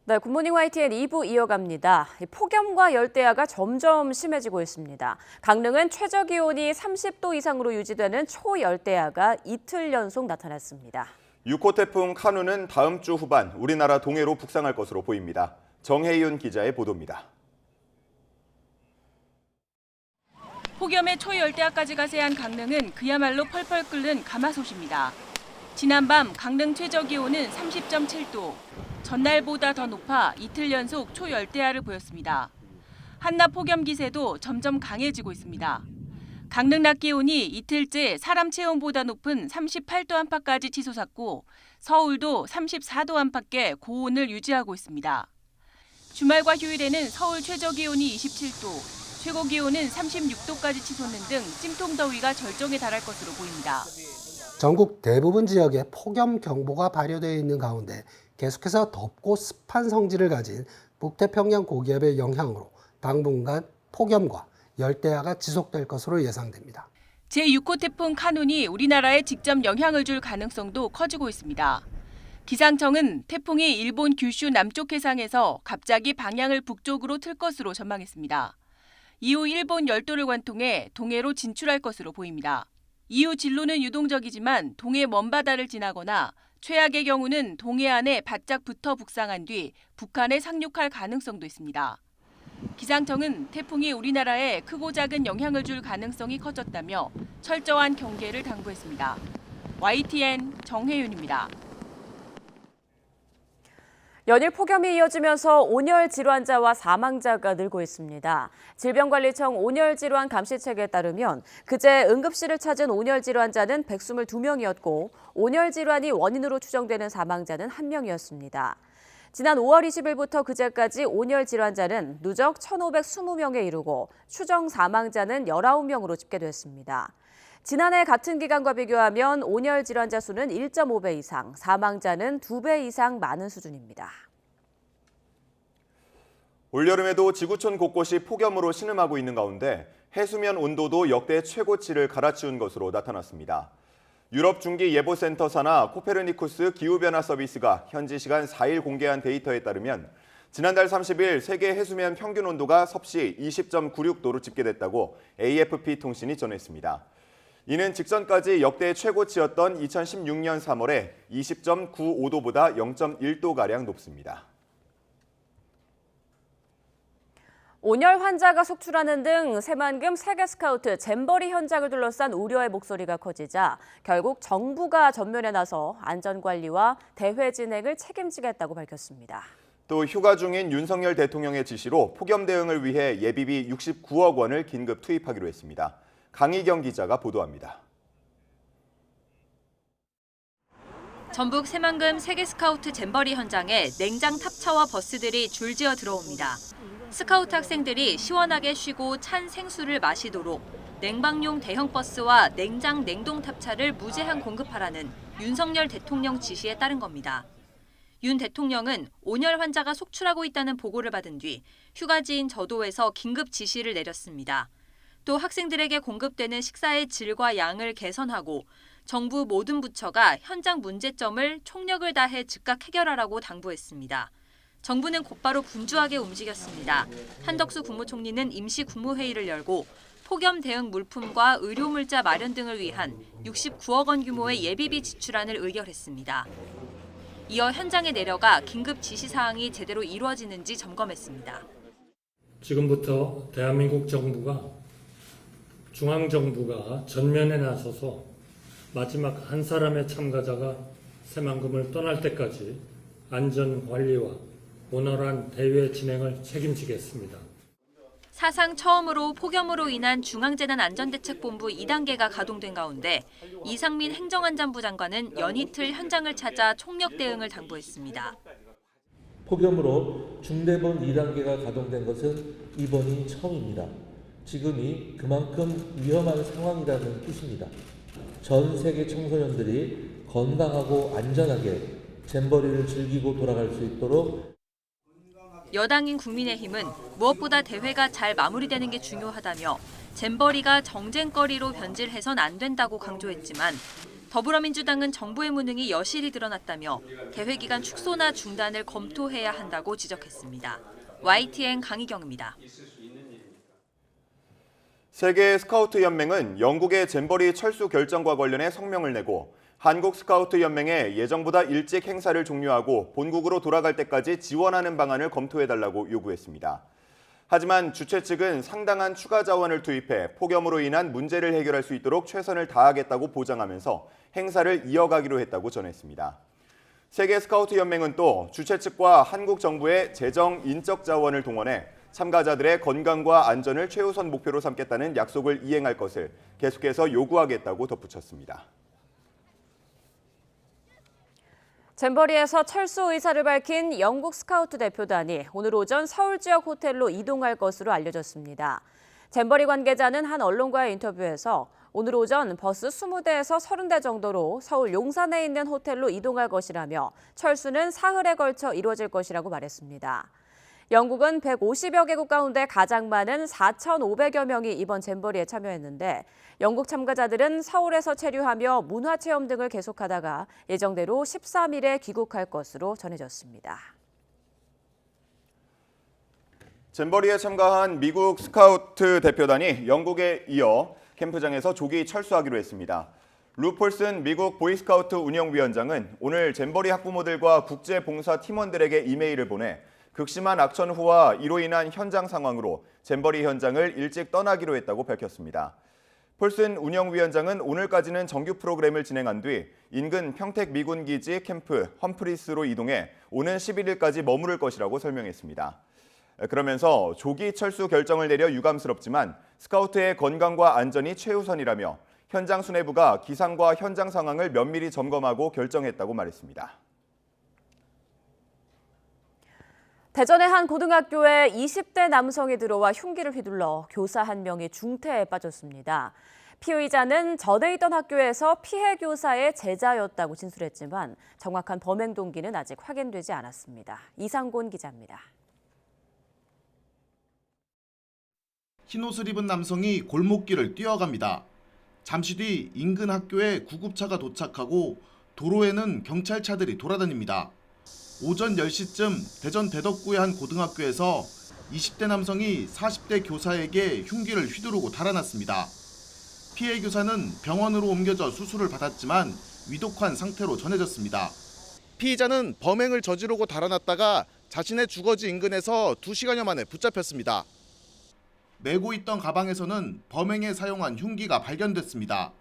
네, 굿모닝 YTN 2부 이어갑니다. 폭염과 열대야가 점점 심해지고 있습니다. 강릉은 최저기온이 30도 이상으로 유지되는 초열대야가 이틀 연속 나타났습니다. 6호 태풍 카눈은 다음 주 후반 우리나라 동해로 북상할 것으로 보입니다. 정혜윤 기자의 보도입니다. 폭염의 초열대야까지 가세한 강릉은 그야말로 펄펄 끓는 가마솥입니다. 지난밤 강릉 최저기온은 30.7도. 전날보다 더 높아 이틀 연속 초열대야를 보였습니다. 한낮 폭염 기세도 점점 강해지고 있습니다. 강릉 낮 기온이 이틀째 사람 체온보다 높은 38도 안팎까지 치솟았고 서울도 34도 안팎의 고온을 유지하고 있습니다. 주말과 휴일에는 서울 최저기온이 27도, 최고기온은 36도까지 치솟는 등 찜통더위가 절정에 달할 것으로 보입니다. 전국 대부분 지역에 폭염경보가 발효되어 있는 가운데 계속해서 덥고 습한 성질을 가진 북태평양 고기압의 영향으로 당분간 폭염과 열대야가 지속될 것으로 예상됩니다. 제6호 태풍 카눈이 우리나라에 직접 영향을 줄 가능성도 커지고 있습니다. 기상청은 태풍이 일본 규슈 남쪽 해상에서 갑자기 방향을 북쪽으로 틀 것으로 전망했습니다. 이후 일본 열도를 관통해 동해로 진출할 것으로 보입니다. 이후 진로는 유동적이지만 동해 먼바다를 지나거나 최악의 경우는 동해안에 바짝 붙어 북상한 뒤 북한에 상륙할 가능성도 있습니다. 기상청은 태풍이 우리나라에 크고 작은 영향을 줄 가능성이 커졌다며 철저한 경계를 당부했습니다. YTN 정혜윤입니다. 연일 폭염이 이어지면서 온열 질환자와 사망자가 늘고 있습니다. 질병관리청 온열 질환 감시책에 따르면 그제 응급실을 찾은 온열 질환자는 122명이었고 온열 질환이 원인으로 추정되는 사망자는 1명이었습니다. 지난 5월 20일부터 그제까지 온열 질환자는 누적 1,520명에 이르고 추정 사망자는 19명으로 집계됐습니다. 지난해 같은 기간과 비교하면 온열 질환자 수는 1.5배 이상, 사망자는 2배 이상 많은 수준입니다. 올여름에도 지구촌 곳곳이 폭염으로 신음하고 있는 가운데 해수면 온도도 역대 최고치를 갈아치운 것으로 나타났습니다. 유럽 중기예보센터 산하 코페르니쿠스 기후변화 서비스가 현지 시간 4일 공개한 데이터에 따르면 지난달 30일 세계 해수면 평균 온도가 섭씨 20.96도로 집계됐다고 AFP 통신이 전했습니다. 이는 직전까지 역대 최고치였던 2016년 3월에 20.95도보다 0.1도가량 높습니다. 온열 환자가 속출하는 등 새만금 세계 스카우트 잼버리 현장을 둘러싼 우려의 목소리가 커지자 결국 정부가 전면에 나서 안전관리와 대회 진행을 책임지겠다고 밝혔습니다. 또 휴가 중인 윤석열 대통령의 지시로 폭염 대응을 위해 예비비 69억 원을 긴급 투입하기로 했습니다. 강희경 기자가 보도합니다. 전북 새만금 세계 스카우트 잼버리 현장에 냉장 탑차와 버스들이 줄지어 들어옵니다. 스카우트 학생들이 시원하게 쉬고 찬 생수를 마시도록 냉방용 대형 버스와 냉장 냉동 탑차를 무제한 공급하라는 윤석열 대통령 지시에 따른 겁니다. 윤 대통령은 온열 환자가 속출하고 있다는 보고를 받은 뒤 휴가지인 저도에서 긴급 지시를 내렸습니다. 또 학생들에게 공급되는 식사의 질과 양을 개선하고 정부 모든 부처가 현장 문제점을 총력을 다해 즉각 해결하라고 당부했습니다. 정부는 곧바로 분주하게 움직였습니다. 한덕수 국무총리는 임시 국무회의를 열고 폭염 대응 물품과 의료물자 마련 등을 위한 69억 원 규모의 예비비 지출안을 의결했습니다. 이어 현장에 내려가 긴급 지시사항이 제대로 이루어지는지 점검했습니다. 지금부터 대한민국 정부가 중앙정부가 전면에 나서서 마지막 한 사람의 참가자가 새만금을 떠날 때까지 안전관리와 원활한 대회 진행을 책임지겠습니다. 사상 처음으로 폭염으로 인한 중앙재난안전대책본부 2단계가 가동된 가운데 이상민 행정안전부 장관은 연이틀 현장을 찾아 총력 대응을 당부했습니다. 폭염으로 중대본 2단계가 가동된 것은 이번이 처음입니다. 지금이 그만큼 위험한 상황이라는 뜻입니다. 전 세계 청소년들이 건강하고 안전하게 잼버리를 즐기고 돌아갈 수 있도록 여당인 국민의힘은 무엇보다 대회가 잘 마무리되는 게 중요하다며 잼버리가 정쟁거리로 변질해선 안 된다고 강조했지만 더불어민주당은 정부의 무능이 여실히 드러났다며 대회기간 축소나 중단을 검토해야 한다고 지적했습니다. YTN 강희경입니다. 세계 스카우트 연맹은 영국의 잼버리 철수 결정과 관련해 성명을 내고 한국 스카우트 연맹에 예정보다 일찍 행사를 종료하고 본국으로 돌아갈 때까지 지원하는 방안을 검토해달라고 요구했습니다. 하지만 주최 측은 상당한 추가 자원을 투입해 폭염으로 인한 문제를 해결할 수 있도록 최선을 다하겠다고 보장하면서 행사를 이어가기로 했다고 전했습니다. 세계 스카우트 연맹은 또 주최 측과 한국 정부의 재정, 인적 자원을 동원해 참가자들의 건강과 안전을 최우선 목표로 삼겠다는 약속을 이행할 것을 계속해서 요구하겠다고 덧붙였습니다. 잼버리에서 철수 의사를 밝힌 영국 스카우트 대표단이 오늘 오전 서울 지역 호텔로 이동할 것으로 알려졌습니다. 잼버리 관계자는 한 언론과의 인터뷰에서 오늘 오전 버스 20대에서 30대 정도로 서울 용산에 있는 호텔로 이동할 것이라며 철수는 사흘에 걸쳐 이루어질 것이라고 말했습니다. 영국은 150여 개국 가운데 가장 많은 4,500여 명이 이번 잼버리에 참여했는데 영국 참가자들은 서울에서 체류하며 문화체험 등을 계속하다가 예정대로 13일에 귀국할 것으로 전해졌습니다. 잼버리에 참가한 미국 스카우트 대표단이 영국에 이어 캠프장에서 조기 철수하기로 했습니다. 루 폴슨 미국 보이스카우트 운영위원장은 오늘 잼버리 학부모들과 국제봉사 팀원들에게 이메일을 보내 극심한 악천 후와 이로 인한 현장 상황으로 잼버리 현장을 일찍 떠나기로 했다고 밝혔습니다. 폴슨 운영위원장은 오늘까지는 정규 프로그램을 진행한 뒤 인근 평택 미군기지 캠프 험프리스로 이동해 오는 11일까지 머무를 것이라고 설명했습니다. 그러면서 조기 철수 결정을 내려 유감스럽지만 스카우트의 건강과 안전이 최우선이라며 현장 수뇌부가 기상과 현장 상황을 면밀히 점검하고 결정했다고 말했습니다. 대전의 한 고등학교에 20대 남성이 들어와 흉기를 휘둘러 교사 한 명이 중태에 빠졌습니다. 피의자는 전에 있던 학교에서 피해 교사의 제자였다고 진술했지만 정확한 범행 동기는 아직 확인되지 않았습니다. 이상곤 기자입니다. 흰옷을 입은 남성이 골목길을 뛰어갑니다. 잠시 뒤 인근 학교에 구급차가 도착하고 도로에는 경찰차들이 돌아다닙니다. 오전 10시쯤 대전 대덕구의 한 고등학교에서 20대 남성이 40대 교사에게 흉기를 휘두르고 달아났습니다. 피해 교사는 병원으로 옮겨져 수술을 받았지만 위독한 상태로 전해졌습니다. 피의자는 범행을 저지르고 달아났다가 자신의 주거지 인근에서 2시간여 만에 붙잡혔습니다. 메고 있던 가방에서는 범행에 사용한 흉기가 발견됐습니다.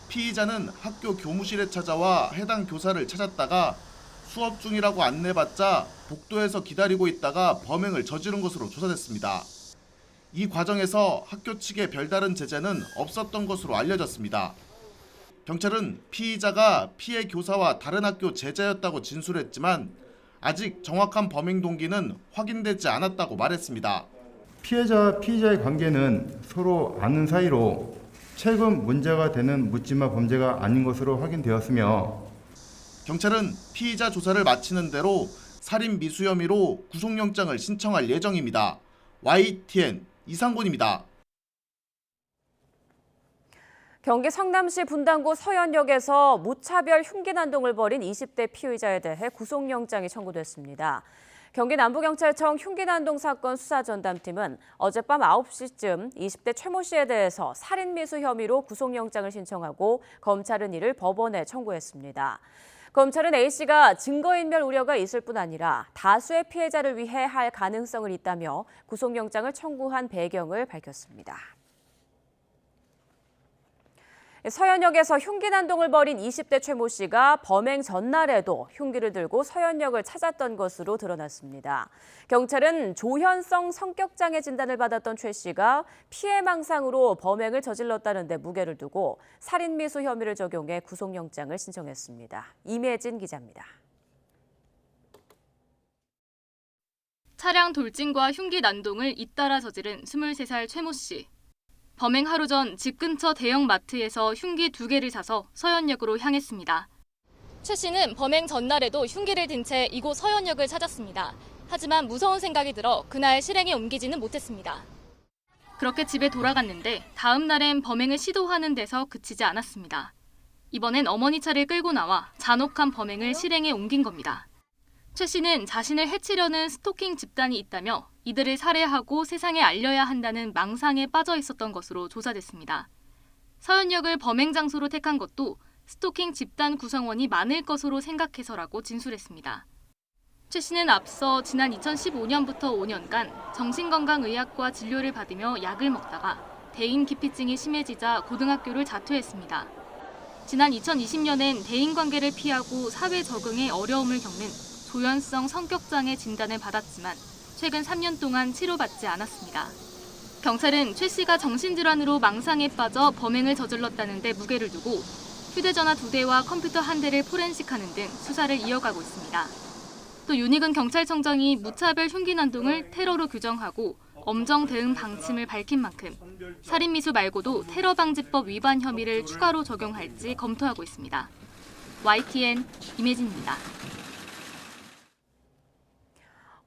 피의자는 학교 교무실에 찾아와 해당 교사를 찾았다가 수업 중이라고 안내받자 복도에서 기다리고 있다가 범행을 저지른 것으로 조사됐습니다. 이 과정에서 학교 측의 별다른 제재는 없었던 것으로 알려졌습니다. 경찰은 피의자가 피해 교사와 다른 학교 제자였다고 진술했지만 아직 정확한 범행 동기는 확인되지 않았다고 말했습니다. 피해자와 피의자의 관계는 서로 아는 사이로 최근 문제가 되는 묻지마 범죄가 아닌 것으로 확인되었으며 경찰은 피의자 조사를 마치는 대로 살인 미수 혐의로 구속영장을 신청할 예정입니다. YTN 이상곤입니다. 경기 성남시 분당구 서현역에서 무차별 흉기 난동을 벌인 20대 피의자에 대해 구속영장이 청구됐습니다. 경기 남부경찰청 흉기난동 사건 수사전담팀은 어젯밤 9시쯤 20대 최모 씨에 대해서 살인미수 혐의로 구속영장을 신청하고 검찰은 이를 법원에 청구했습니다. 검찰은 A씨가 증거인멸 우려가 있을 뿐 아니라 다수의 피해자를 위해 할 가능성을 있다며 구속영장을 청구한 배경을 밝혔습니다. 서현역에서 흉기 난동을 벌인 20대 최모 씨가 범행 전날에도 흉기를 들고 서현역을 찾았던 것으로 드러났습니다. 경찰은 조현성 성격장애 진단을 받았던 최 씨가 피해망상으로 범행을 저질렀다는 데 무게를 두고 살인미수 혐의를 적용해 구속영장을 신청했습니다. 임혜진 기자입니다. 차량 돌진과 흉기 난동을 잇따라 저지른 23살 최모 씨. 범행 하루 전 집 근처 대형 마트에서 흉기 2개를 사서 서현역으로 향했습니다. 최 씨는 범행 전날에도 흉기를 든 채 이곳 서현역을 찾았습니다. 하지만 무서운 생각이 들어 그날 실행에 옮기지는 못했습니다. 그렇게 집에 돌아갔는데 다음 날엔 범행을 시도하는 데서 그치지 않았습니다. 이번엔 어머니 차를 끌고 나와 잔혹한 범행을 실행에 옮긴 겁니다. 최 씨는 자신을 해치려는 스토킹 집단이 있다며 이들을 살해하고 세상에 알려야 한다는 망상에 빠져 있었던 것으로 조사됐습니다. 서현역을 범행 장소로 택한 것도 스토킹 집단 구성원이 많을 것으로 생각해서라고 진술했습니다. 최 씨는 앞서 지난 2015년부터 5년간 정신건강의학과 진료를 받으며 약을 먹다가 대인기피증이 심해지자 고등학교를 자퇴했습니다. 지난 2020년엔 대인관계를 피하고 사회 적응에 어려움을 겪는 조현성 성격장애 진단을 받았지만 최근 3년 동안 치료받지 않았습니다. 경찰은 최 씨가 정신질환으로 망상에 빠져 범행을 저질렀다는 데 무게를 두고 휴대전화 2대와 컴퓨터 1대를 포렌식하는 등 수사를 이어가고 있습니다. 또 윤희근 경찰청장이 무차별 흉기 난동을 테러로 규정하고 엄정 대응 방침을 밝힌 만큼 살인미수 말고도 테러방지법 위반 혐의를 추가로 적용할지 검토하고 있습니다. YTN 임혜진입니다.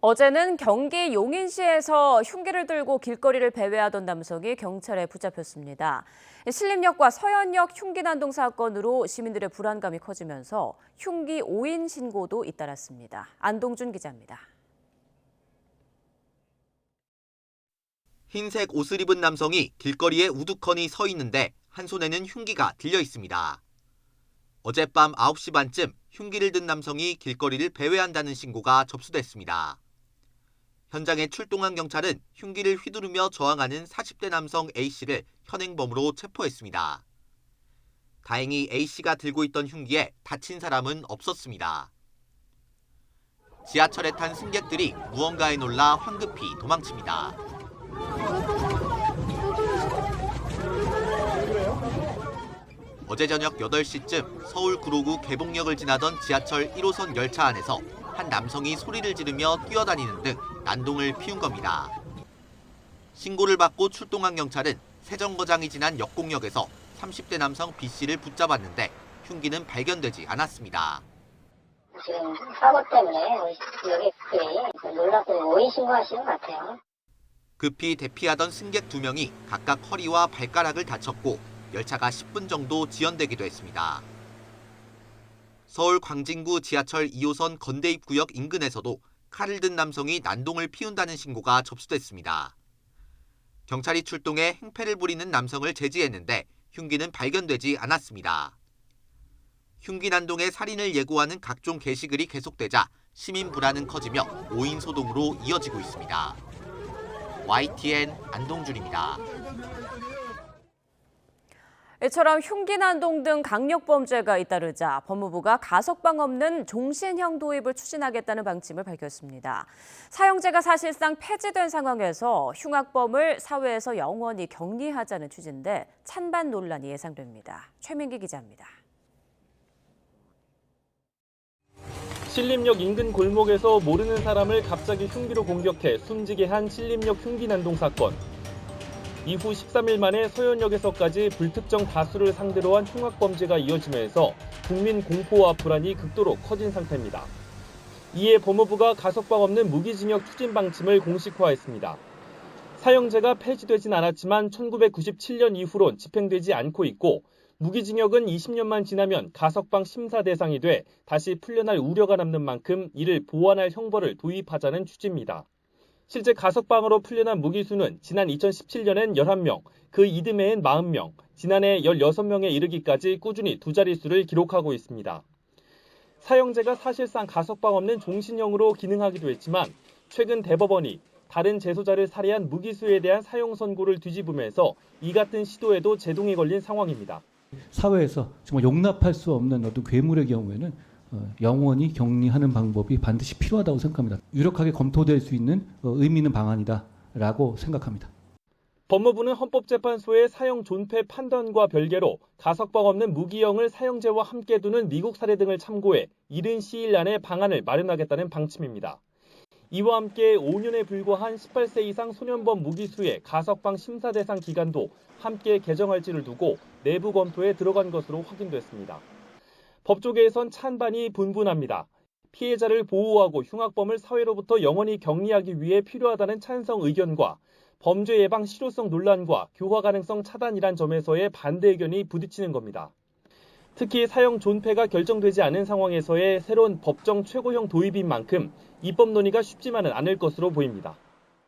어제는 경기 용인시에서 흉기를 들고 길거리를 배회하던 남성이 경찰에 붙잡혔습니다. 신림역과 서현역 흉기 난동 사건으로 시민들의 불안감이 커지면서 흉기 오인 신고도 잇따랐습니다. 안동준 기자입니다. 흰색 옷을 입은 남성이 길거리에 우두커니 서 있는데 한 손에는 흉기가 들려 있습니다. 어젯밤 9시 반쯤 흉기를 든 남성이 길거리를 배회한다는 신고가 접수됐습니다. 현장에 출동한 경찰은 흉기를 휘두르며 저항하는 40대 남성 A씨를 현행범으로 체포했습니다. 다행히 A씨가 들고 있던 흉기에 다친 사람은 없었습니다. 지하철에 탄 승객들이 무언가에 놀라 황급히 도망칩니다. 어제 저녁 8시쯤 서울 구로구 개봉역을 지나던 지하철 1호선 열차 안에서 한 남성이 소리를 지르며 뛰어다니는 등 난동을 피운 겁니다. 신고를 받고 출동한 경찰은 세정거장이 지난 역공역에서 30대 남성 B씨를 붙잡았는데 흉기는 발견되지 않았습니다. 지금 사고 때문에 여객들이 놀라서 오인 신고하시는 것 같아요. 급히 대피하던 승객 2명이 각각 허리와 발가락을 다쳤고 열차가 10분 정도 지연되기도 했습니다. 서울 광진구 지하철 2호선 건대입구역 인근에서도 칼을 든 남성이 난동을 피운다는 신고가 접수됐습니다. 경찰이 출동해 행패를 부리는 남성을 제지했는데 흉기는 발견되지 않았습니다. 흉기 난동에 살인을 예고하는 각종 게시글이 계속되자 시민 불안은 커지며 오인 소동으로 이어지고 있습니다. YTN 안동준입니다. 이처럼 흉기 난동 등 강력범죄가 잇따르자 법무부가 가석방 없는 종신형 도입을 추진하겠다는 방침을 밝혔습니다. 사형제가 사실상 폐지된 상황에서 흉악범을 사회에서 영원히 격리하자는 취지인데 찬반 논란이 예상됩니다. 최민기 기자입니다. 신림역 인근 골목에서 모르는 사람을 갑자기 흉기로 공격해 숨지게 한 신림역 흉기 난동 사건. 이후 13일 만에 서현역에서까지 불특정 다수를 상대로 한 흉악범죄가 이어지면서 국민 공포와 불안이 극도로 커진 상태입니다. 이에 법무부가 가석방 없는 무기징역 추진 방침을 공식화했습니다. 사형제가 폐지되진 않았지만 1997년 이후론 집행되지 않고 있고 무기징역은 20년만 지나면 가석방 심사 대상이 돼 다시 풀려날 우려가 남는 만큼 이를 보완할 형벌을 도입하자는 취지입니다. 실제 가석방으로 풀려난 무기수는 지난 2017년엔 11명, 그 이듬해엔 40명, 지난해 16명에 이르기까지 꾸준히 두 자릿수를 기록하고 있습니다. 사형제가 사실상 가석방 없는 종신형으로 기능하기도 했지만 최근 대법원이 다른 재소자를 살해한 무기수에 대한 사형 선고를 뒤집으면서 이 같은 시도에도 제동이 걸린 상황입니다. 사회에서 정말 용납할 수 없는 어떤 괴물의 경우에는 영원히 격리하는 방법이 반드시 필요하다고 생각합니다. 유력하게 검토될 수 있는 의미 있는 방안이다라고 생각합니다. 법무부는 헌법재판소의 사형 존폐 판단과 별개로 가석방 없는 무기형을 사형제와 함께 두는 미국 사례 등을 참고해 이른 시일 안에 방안을 마련하겠다는 방침입니다. 이와 함께 5년에 불과한 18세 이상 소년범 무기수의 가석방 심사 대상 기간도 함께 개정할지를 두고 내부 검토에 들어간 것으로 확인됐습니다. 법조계에선 찬반이 분분합니다. 피해자를 보호하고 흉악범을 사회로부터 영원히 격리하기 위해 필요하다는 찬성 의견과 범죄 예방 실효성 논란과 교화 가능성 차단이란 점에서의 반대 의견이 부딪히는 겁니다. 특히 사형 존폐가 결정되지 않은 상황에서의 새로운 법정 최고형 도입인 만큼 입법 논의가 쉽지만은 않을 것으로 보입니다.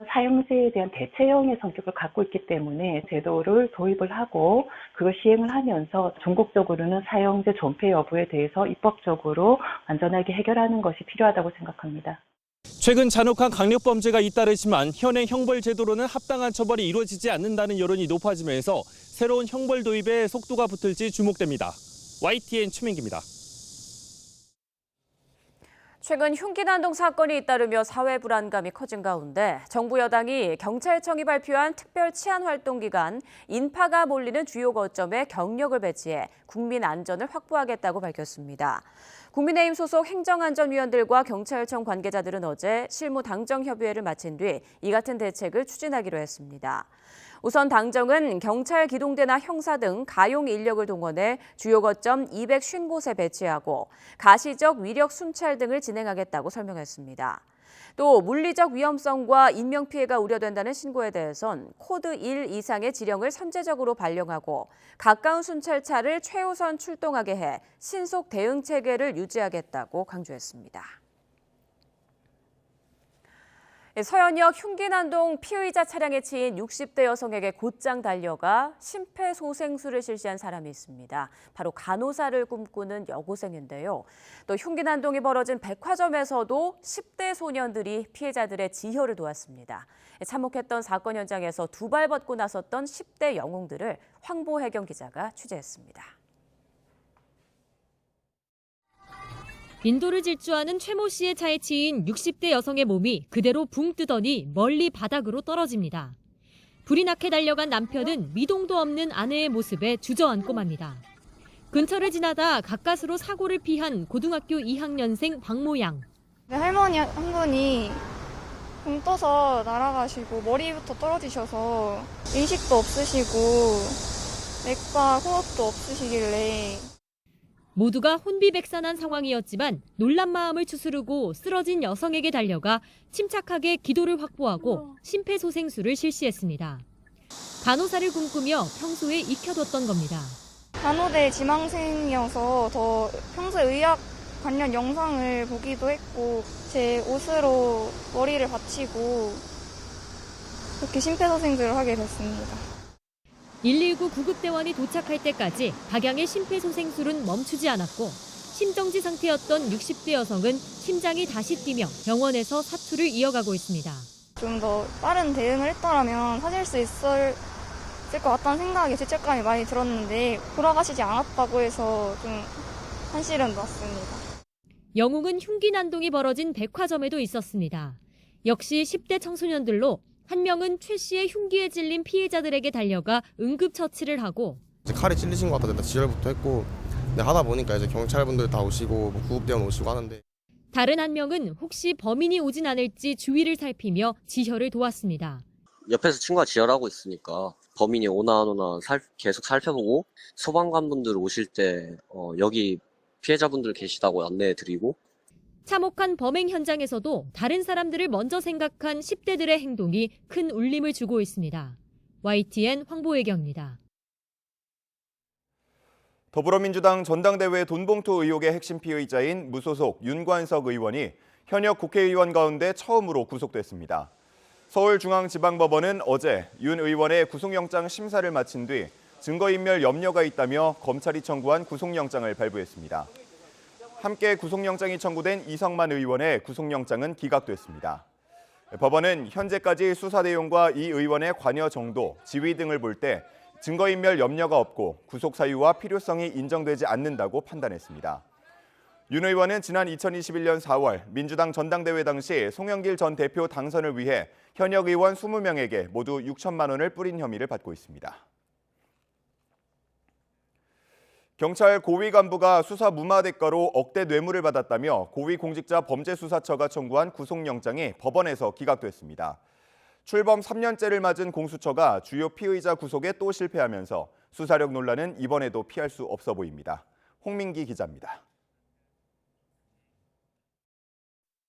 사형제에 대한 대체형의 성격을 갖고 있기 때문에 제도를 도입을 하고 그걸 시행을 하면서 전국적으로는 사형제 존폐 여부에 대해서 입법적으로 완전하게 해결하는 것이 필요하다고 생각합니다. 최근 잔혹한 강력범죄가 잇따르지만 현행 형벌 제도로는 합당한 처벌이 이루어지지 않는다는 여론이 높아지면서 새로운 형벌 도입에 속도가 붙을지 주목됩니다. YTN 최민기입니다. 최근 흉기 난동 사건이 잇따르며 사회 불안감이 커진 가운데 정부 여당이 경찰청이 발표한 특별 치안 활동 기간 인파가 몰리는 주요 거점에 경력을 배치해 국민 안전을 확보하겠다고 밝혔습니다. 국민의힘 소속 행정안전위원들과 경찰청 관계자들은 어제 실무 당정 협의회를 마친 뒤 이 같은 대책을 추진하기로 했습니다. 우선 당정은 경찰 기동대나 형사 등 가용 인력을 동원해 주요 거점 250곳에 배치하고 가시적 위력 순찰 등을 진행하겠다고 설명했습니다. 또 물리적 위험성과 인명피해가 우려된다는 신고에 대해선 코드 1 이상의 지령을 선제적으로 발령하고 가까운 순찰차를 최우선 출동하게 해 신속 대응 체계를 유지하겠다고 강조했습니다. 서현역 흉기난동 피의자 차량에 치인 60대 여성에게 곧장 달려가 심폐소생술을 실시한 사람이 있습니다. 바로 간호사를 꿈꾸는 여고생인데요. 또 흉기난동이 벌어진 백화점에서도 10대 소년들이 피해자들의 지혈을 도왔습니다. 참혹했던 사건 현장에서 두 발 벗고 나섰던 10대 영웅들을 황보혜경 기자가 취재했습니다. 인도를 질주하는 최모 씨의 차에 치인 60대 여성의 몸이 그대로 붕 뜨더니 멀리 바닥으로 떨어집니다. 불이 나게 달려간 남편은 미동도 없는 아내의 모습에 주저앉고 맙니다. 근처를 지나다 가까스로 사고를 피한 고등학교 2학년생 박모양. 할머니 한 분이 붕 떠서 날아가시고 머리부터 떨어지셔서 인식도 없으시고 맥과 호흡도 없으시길래 모두가 혼비백산한 상황이었지만 놀란 마음을 추스르고 쓰러진 여성에게 달려가 침착하게 기도를 확보하고 심폐소생술을 실시했습니다. 간호사를 꿈꾸며 평소에 익혀뒀던 겁니다. 간호대 지망생이어서 더 평소에 의학 관련 영상을 보기도 했고 제 옷으로 머리를 받치고 그렇게 심폐소생술을 하게 됐습니다. 119 구급대원이 도착할 때까지 박양의 심폐소생술은 멈추지 않았고 심정지 상태였던 60대 여성은 심장이 다시 뛰며 병원에서 사투를 이어가고 있습니다. 좀 더 빠른 대응을 했더라면 살릴 수 있을 것 같다는 생각에 죄책감이 많이 들었는데 돌아가시지 않았다고 해서 좀 한시름 났습니다. 영웅은 흉기 난동이 벌어진 백화점에도 있었습니다. 역시 10대 청소년들로 한 명은 최 씨의 흉기에 찔린 피해자들에게 달려가 응급처치를 하고 칼에 찔리신 것 같아서 지혈부터 했고 하다 보니까 이제 경찰분들 다 오시고 구급대원 오시고 하는데 다른 한 명은 혹시 범인이 오진 않을지 주위를 살피며 지혈을 도왔습니다. 옆에서 친구가 지혈하고 있으니까 범인이 오나 안 오나 계속 살펴보고 소방관분들 오실 때 여기 피해자분들 계시다고 안내해드리고 참혹한 범행 현장에서도 다른 사람들을 먼저 생각한 10대들의 행동이 큰 울림을 주고 있습니다. YTN 황보혜경입니다. 더불어민주당 전당대회 돈봉투 의혹의 핵심 피의자인 무소속 윤관석 의원이 현역 국회의원 가운데 처음으로 구속됐습니다. 서울중앙지방법원은 어제 윤 의원의 구속영장 심사를 마친 뒤 증거인멸 염려가 있다며 검찰이 청구한 구속영장을 발부했습니다. 함께 구속영장이 청구된 이성만 의원의 구속영장은 기각됐습니다. 법원은 현재까지 수사 내용과 이 의원의 관여 정도, 지위 등을 볼 때 증거인멸 염려가 없고 구속 사유와 필요성이 인정되지 않는다고 판단했습니다. 윤 의원은 지난 2021년 4월 민주당 전당대회 당시 송영길 전 대표 당선을 위해 현역 의원 20명에게 모두 6천만 원을 뿌린 혐의를 받고 있습니다. 경찰 고위 간부가 수사 무마 대가로 억대 뇌물을 받았다며 고위공직자범죄수사처가 청구한 구속영장이 법원에서 기각됐습니다. 출범 3년째를 맞은 공수처가 주요 피의자 구속에 또 실패하면서 수사력 논란은 이번에도 피할 수 없어 보입니다. 홍민기 기자입니다.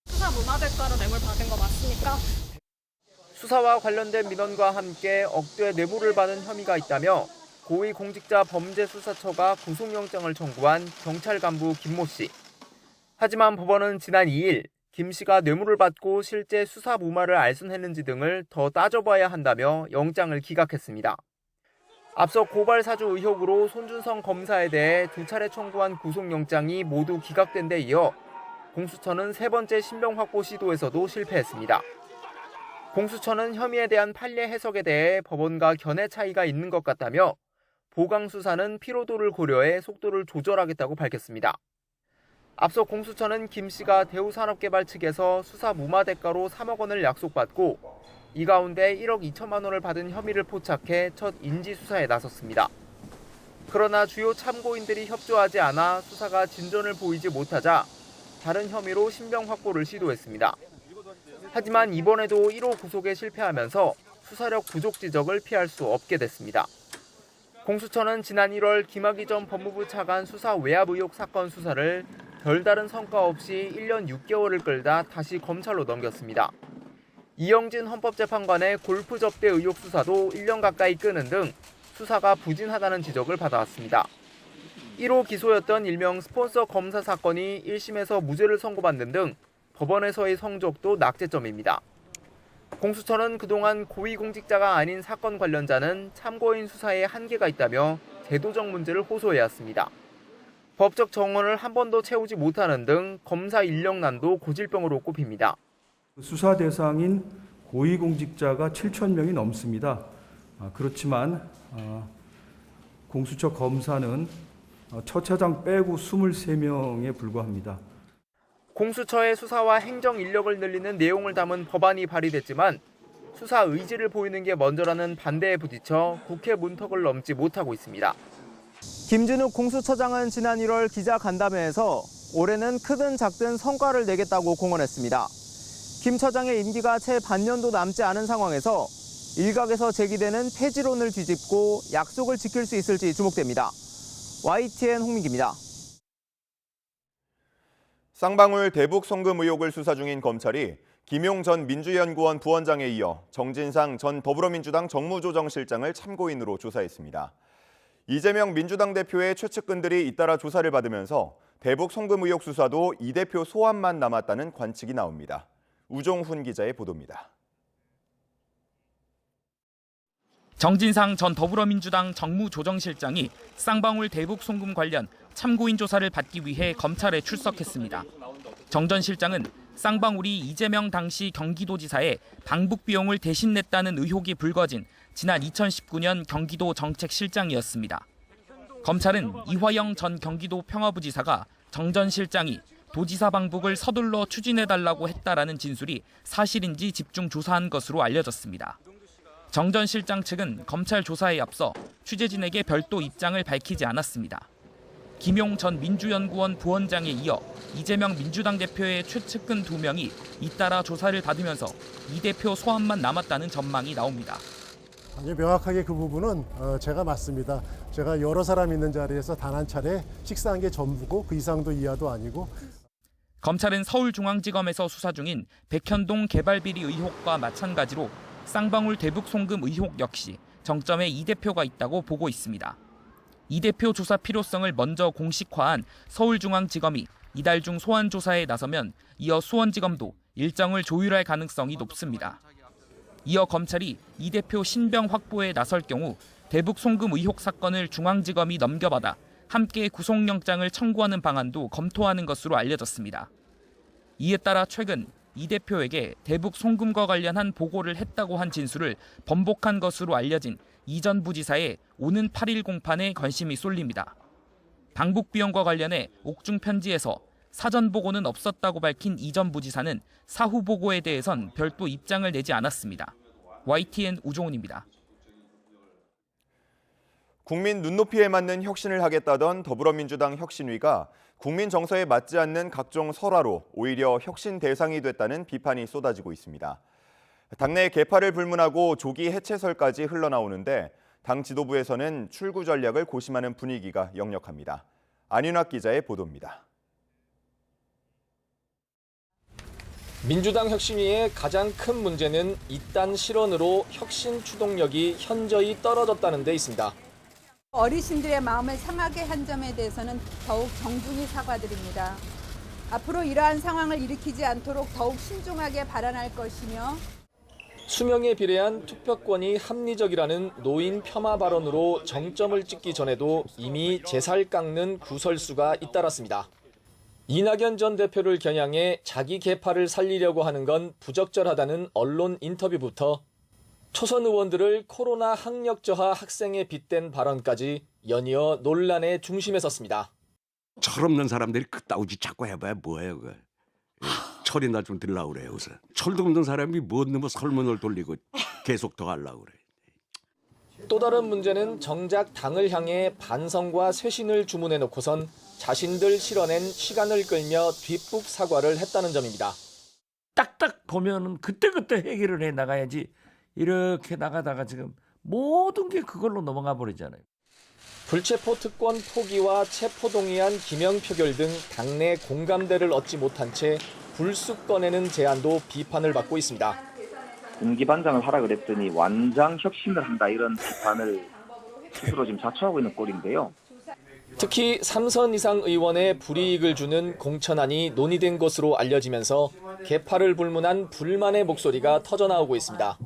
수사 무마 대가로 뇌물 받은 거 맞습니까? 수사와 관련된 민원과 함께 억대 뇌물을 받은 혐의가 있다며 고위공직자 범죄수사처가 구속영장을 청구한 경찰 간부 김모 씨. 하지만 법원은 지난 2일 김 씨가 뇌물을 받고 실제 수사 무마를 알선했는지 등을 더 따져봐야 한다며 영장을 기각했습니다. 앞서 고발 사주 의혹으로 손준성 검사에 대해 2차례 청구한 구속영장이 모두 기각된 데 이어 공수처는 3번째 신병 확보 시도에서도 실패했습니다. 공수처는 혐의에 대한 판례 해석에 대해 법원과 견해 차이가 있는 것 같다며 보강 수사는 피로도를 고려해 속도를 조절하겠다고 밝혔습니다. 앞서 공수처는 김 씨가 대우산업개발 측에서 수사 무마 대가로 3억 원을 약속받고 이 가운데 1억 2천만 원을 받은 혐의를 포착해 첫 인지수사에 나섰습니다. 그러나 주요 참고인들이 협조하지 않아 수사가 진전을 보이지 못하자 다른 혐의로 신병 확보를 시도했습니다. 하지만 이번에도 1호 구속에 실패하면서 수사력 부족 지적을 피할 수 없게 됐습니다. 공수처는 지난 1월 김학의 전 법무부 차관 수사 외압 의혹 사건 수사를 별다른 성과 없이 1년 6개월을 끌다 다시 검찰로 넘겼습니다. 이영진 헌법재판관의 골프 접대 의혹 수사도 1년 가까이 끄는 등 수사가 부진하다는 지적을 받아왔습니다. 1호 기소였던 일명 스폰서 검사 사건이 1심에서 무죄를 선고받는 등 법원에서의 성적도 낙제점입니다. 공수처는 그동안 고위공직자가 아닌 사건 관련자는 참고인 수사에 한계가 있다며 제도적 문제를 호소해왔습니다. 법적 정원을 한 번도 채우지 못하는 등 검사 인력난도 고질병으로 꼽힙니다. 수사 대상인 고위공직자가 7천 명이 넘습니다. 그렇지만 공수처 검사는 처 차장 빼고 23명에 불과합니다. 공수처의 수사와 행정 인력을 늘리는 내용을 담은 법안이 발의됐지만 수사 의지를 보이는 게 먼저라는 반대에 부딪혀 국회 문턱을 넘지 못하고 있습니다. 김진욱 공수처장은 지난 1월 기자간담회에서 올해는 크든 작든 성과를 내겠다고 공언했습니다. 김 처장의 임기가 채 반년도 남지 않은 상황에서 일각에서 제기되는 폐지론을 뒤집고 약속을 지킬 수 있을지 주목됩니다. YTN 홍민기입니다. 쌍방울 대북 송금 의혹을 수사 중인 검찰이 김용 전 민주연구원 부원장에 이어 정진상 전 더불어민주당 정무조정실장을 참고인으로 조사했습니다. 이재명 민주당 대표의 최측근들이 잇따라 조사를 받으면서 대북 송금 의혹 수사도 이 대표 소환만 남았다는 관측이 나옵니다. 우종훈 기자의 보도입니다. 정진상 전 더불어민주당 정무조정실장이 쌍방울 대북 송금 관련 참고인 조사를 받기 위해 검찰에 출석했습니다. 정 전 실장은 쌍방울이 이재명 당시 경기도지사의 방북 비용을 대신 냈다는 의혹이 불거진 지난 2019년 경기도 정책실장이었습니다. 검찰은 이화영 전 경기도 평화부지사가 정 전 실장이 도지사 방북을 서둘러 추진해달라고 했다라는 진술이 사실인지 집중 조사한 것으로 알려졌습니다. 정 전 실장 측은 검찰 조사에 앞서 취재진에게 별도 입장을 밝히지 않았습니다. 김용 전 민주연구원 부원장에 이어 이재명 민주당 대표의 최측근 2명이 잇따라 조사를 받으면서 이 대표 소환만 남았다는 전망이 나옵니다. 아주 명확하게 그 부분은 제가 맞습니다. 제가 여러 사람 있는 자리에서 단 한 차례 식사한 게 전부고 그 이상도 이하도 아니고. 검찰은 서울중앙지검에서 수사 중인 백현동 개발비리 의혹과 마찬가지로 쌍방울 대북 송금 의혹 역시 정점에 이 대표가 있다고 보고 있습니다. 이 대표 조사 필요성을 먼저 공식화한 서울중앙지검이 이달 중 소환 조사에 나서면 이어 수원지검도 일정을 조율할 가능성이 높습니다. 이어 검찰이 이 대표 신병 확보에 나설 경우 대북 송금 의혹 사건을 중앙지검이 넘겨받아 함께 구속영장을 청구하는 방안도 검토하는 것으로 알려졌습니다. 이에 따라 최근 이 대표에게 대북 송금과 관련한 보고를 했다고 한 진술을 번복한 것으로 알려진 이 전 부지사의 오는 8일 공판에 관심이 쏠립니다. 방북 비용과 관련해 옥중 편지에서 사전 보고는 없었다고 밝힌 이 전 부지사는 사후 보고에 대해선 별도 입장을 내지 않았습니다. YTN 우종훈입니다. 국민 눈높이에 맞는 혁신을 하겠다던 더불어민주당 혁신위가 국민 정서에 맞지 않는 각종 설화로 오히려 혁신 대상이 됐다는 비판이 쏟아지고 있습니다. 당내 개파를 불문하고 조기 해체설까지 흘러나오는데 당 지도부에서는 출구 전략을 고심하는 분위기가 역력합니다. 안윤학 기자의 보도입니다. 민주당 혁신위의 가장 큰 문제는 이딴 실언으로 혁신 추동력이 현저히 떨어졌다는 데 있습니다. 어르신들의 마음을 상하게 한 점에 대해서는 더욱 정중히 사과드립니다. 앞으로 이러한 상황을 일으키지 않도록 더욱 신중하게 발언할 것이며 수명에 비례한 투표권이 합리적이라는 노인 폄하 발언으로 정점을 찍기 전에도 이미 제살 깎는 구설수가 잇따랐습니다. 이낙연 전 대표를 겨냥해 자기 계파를 살리려고 하는 건 부적절하다는 언론 인터뷰부터 초선 의원들을 코로나 학력 저하 학생에 빗댄 발언까지 연이어 논란의 중심에 섰습니다. 철없는 사람들이 그따위지 자꾸 해봐야 뭐예요, 그거. 철이나 좀 들라고 그래요, 우선. 철도 없는 사람이 뭔 놈의 설문을 돌리고 계속 더 하려고 그래. 또 다른 문제는 정작 당을 향해 반성과 쇄신을 주문해놓고선 자신들 실어낸 시간을 끌며 뒷북 사과를 했다는 점입니다. 딱딱 보면은 그때그때 해결을 해 나가야지 이렇게 나가다가 지금 모든 게 그걸로 넘어가 버리잖아요. 불체포 특권 포기와 체포동의안 기명 표결 등 당내 공감대를 얻지 못한 채 불쑥 꺼내는 제안도 비판을 받고 있습니다. 공기반장을 하라 그랬더니 완장 혁신을 한다 이런 비판을 스스로 지금 자초하고 있는 꼴인데요. 특히 3선 이상 의원의 불이익을 주는 공천안이 논의된 것으로 알려지면서 개파를 불문한 불만의 목소리가 터져나오고 있습니다.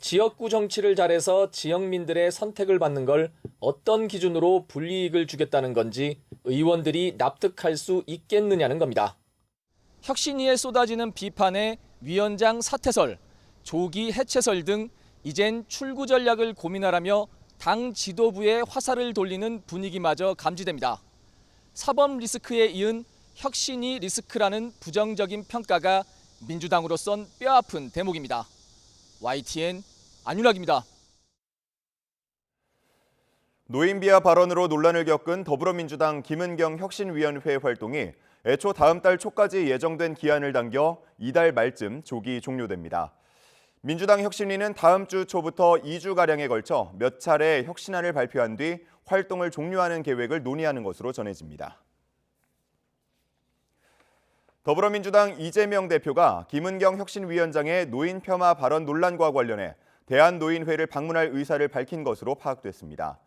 지역구 정치를 잘해서 지역민들의 선택을 받는 걸 어떤 기준으로 불이익을 주겠다는 건지 의원들이 납득할 수 있겠느냐는 겁니다. 혁신위에 쏟아지는 비판에 위원장 사퇴설, 조기 해체설 등 이젠 출구 전략을 고민하라며 당 지도부에 화살을 돌리는 분위기마저 감지됩니다. 사법 리스크에 이은 혁신이 리스크라는 부정적인 평가가 민주당으로선 뼈아픈 대목입니다. YTN 안윤학입니다. 노인 비하 발언으로 논란을 겪은 더불어민주당 김은경 혁신위원회 활동이 애초 다음 달 초까지 예정된 기한을 당겨 이달 말쯤 조기 종료됩니다. 민주당 혁신위는 다음 주 초부터 2주가량에 걸쳐 몇 차례 혁신안을 발표한 뒤 활동을 종료하는 계획을 논의하는 것으로 전해집니다. 더불어민주당 이재명 대표가 김은경 혁신위원장의 노인 폄하 발언 논란과 관련해 대한노인회를 방문할 의사를 밝힌 것으로 파악됐습니다.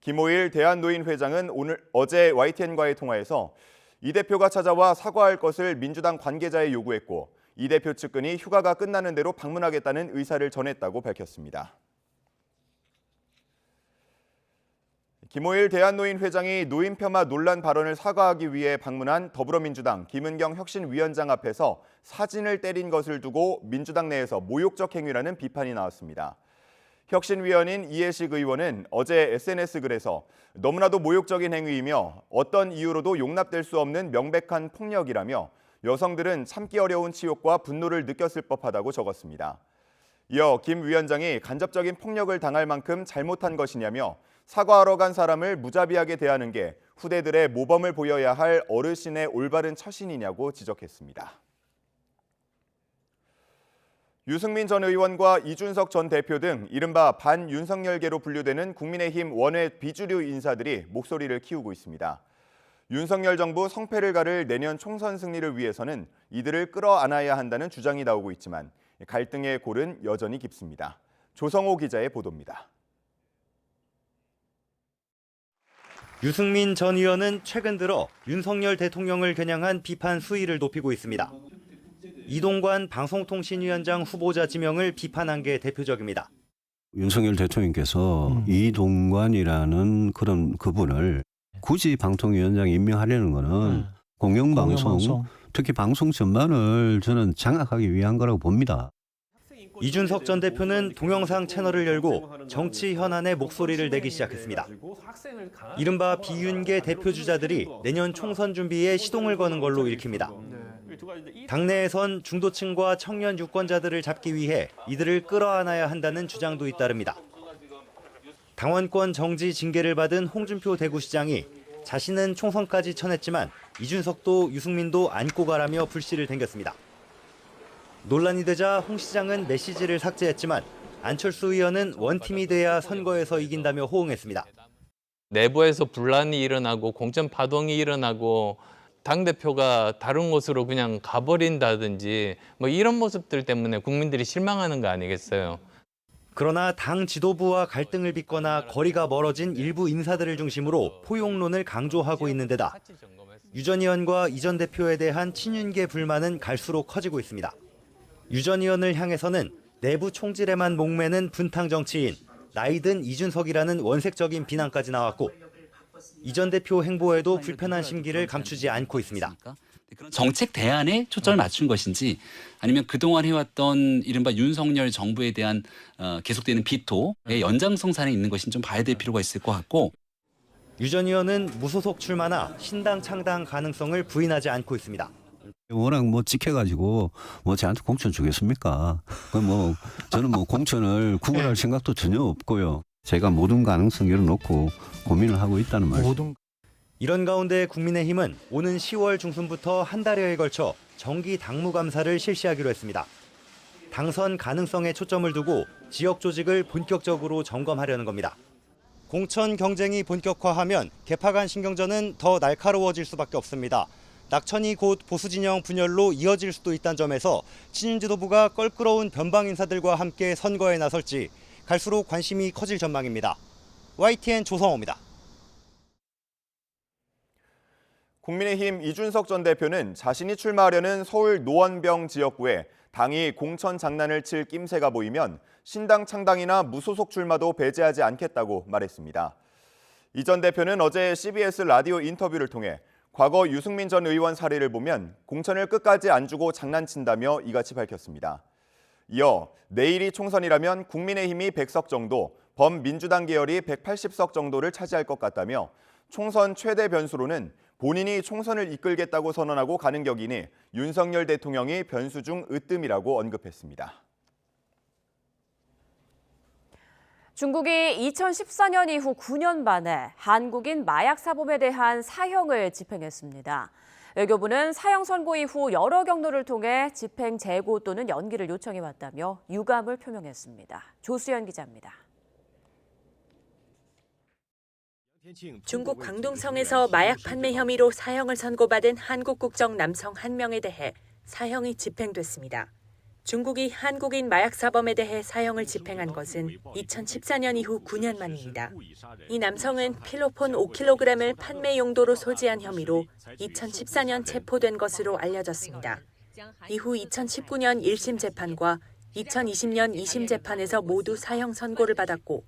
김호일 대한노인회장은 어제 YTN과의 통화에서 이 대표가 찾아와 사과할 것을 민주당 관계자에 요구했고 이 대표 측근이 휴가가 끝나는 대로 방문하겠다는 의사를 전했다고 밝혔습니다. 김호일 대한노인회장이 노인 폄하 논란 발언을 사과하기 위해 방문한 더불어민주당 김은경 혁신위원장 앞에서 사진을 때린 것을 두고 민주당 내에서 모욕적 행위라는 비판이 나왔습니다. 혁신위원인 이해식 의원은 어제 SNS 글에서 너무나도 모욕적인 행위이며 어떤 이유로도 용납될 수 없는 명백한 폭력이라며 여성들은 참기 어려운 치욕과 분노를 느꼈을 법하다고 적었습니다. 이어 김 위원장이 간접적인 폭력을 당할 만큼 잘못한 것이냐며 사과하러 간 사람을 무자비하게 대하는 게 후대들의 모범을 보여야 할 어르신의 올바른 처신이냐고 지적했습니다. 유승민 전 의원과 이준석 전 대표 등 이른바 반윤석열계로 분류되는 국민의힘 원외 비주류 인사들이 목소리를 키우고 있습니다. 윤석열 정부 성패를 가를 내년 총선 승리를 위해서는 이들을 끌어안아야 한다는 주장이 나오고 있지만 갈등의 골은 여전히 깊습니다. 조성호 기자의 보도입니다. 유승민 전 의원은 최근 들어 윤석열 대통령을 겨냥한 비판 수위를 높이고 있습니다. 이동관 방송통신위원장 후보자 지명을 비판한 게 대표적입니다. 윤석열 대통령께서 이동관이라는 그런 그분을 굳이 방통위원장 임명하려는 거는 공영방송, 특히 방송 전반을 저는 장악하기 위한 거라고 봅니다. 이준석 전 대표는 동영상 채널을 열고 정치 현안에 목소리를 내기 시작했습니다. 이른바 비윤계 대표주자들이 내년 총선 준비에 시동을 거는 걸로 읽힙니다. 당내에선 중도층과 청년 유권자들을 잡기 위해 이들을 끌어안아야 한다는 주장도 잇따릅니다. 당원권 정지 징계를 받은 홍준표 대구시장이 자신은 총선까지 쳐냈지만 이준석도 유승민도 안고 가라며 불씨를 댕겼습니다. 논란이 되자 홍 시장은 메시지를 삭제했지만 안철수 의원은 원팀이 돼야 선거에서 이긴다며 호응했습니다. 내부에서 분란이 일어나고 공천 파동이 일어나고 당대표가 다른 곳으로 그냥 가버린다든지 뭐 이런 모습들 때문에 국민들이 실망하는 거 아니겠어요? 그러나 당 지도부와 갈등을 빚거나 거리가 멀어진 일부 인사들을 중심으로 포용론을 강조하고 있는 데다 유 전 의원과 이 전 대표에 대한 친윤계 불만은 갈수록 커지고 있습니다. 유 전 의원을 향해서는 내부 총질에만 목매는 분탕 정치인, 나이든 이준석이라는 원색적인 비난까지 나왔고 이 전 대표 행보에도 불편한 심기를 감추지 않고 있습니다. 정책 대안에 초점을 맞춘 것인지 아니면 그동안 해왔던 이른바 윤석열 정부에 대한 계속되는 비토의 연장성산에 있는 것인지 좀 봐야 될 필요가 있을 것 같고 유 전 의원은 무소속 출마나 신당 창당 가능성을 부인하지 않고 있습니다. 워낙 찍혀가지고 저한테 공천 주겠습니까? 저는 공천을 구걸할 생각도 전혀 없고요. 제가 모든 가능성 열어놓고 고민을 하고 있다는 말씀. 이런 가운데 국민의힘은 오는 10월 중순부터 한 달여에 걸쳐 정기 당무감사를 실시하기로 했습니다. 당선 가능성에 초점을 두고 지역 조직을 본격적으로 점검하려는 겁니다. 공천 경쟁이 본격화하면 개파 간 신경전은 더 날카로워질 수밖에 없습니다. 낙천이 곧 보수진영 분열로 이어질 수도 있다는 점에서 친윤 지도부가 껄끄러운 변방 인사들과 함께 선거에 나설지 갈수록 관심이 커질 전망입니다. YTN 조성호입니다. 국민의힘 이준석 전 대표는 자신이 출마하려는 서울 노원병 지역구에 당이 공천 장난을 칠 낌새가 보이면 신당 창당이나 무소속 출마도 배제하지 않겠다고 말했습니다. 이 전 대표는 어제 CBS 라디오 인터뷰를 통해 과거 유승민 전 의원 사례를 보면 공천을 끝까지 안 주고 장난친다며 이같이 밝혔습니다. 이어 내일이 총선이라면 국민의힘이 100석 정도, 범민주당 계열이 180석 정도를 차지할 것 같다며 총선 최대 변수로는 본인이 총선을 이끌겠다고 선언하고 가는 격이니 윤석열 대통령이 변수 중 으뜸이라고 언급했습니다. 중국이 2014년 이후 9년 만에 한국인 마약 사범에 대한 사형을 집행했습니다. 외교부는 사형 선고 이후 여러 경로를 통해 집행 재고 또는 연기를 요청해왔다며 유감을 표명했습니다. 조수연 기자입니다. 중국 광둥성에서 마약 판매 혐의로 사형을 선고받은 한국 국적 남성 1명에 대해 사형이 집행됐습니다. 중국이 한국인 마약 사범에 대해 사형을 집행한 것은 2014년 이후 9년 만입니다. 이 남성은 필로폰 5kg을 판매 용도로 소지한 혐의로 2014년 체포된 것으로 알려졌습니다. 이후 2019년 1심 재판과 2020년 2심 재판에서 모두 사형 선고를 받았고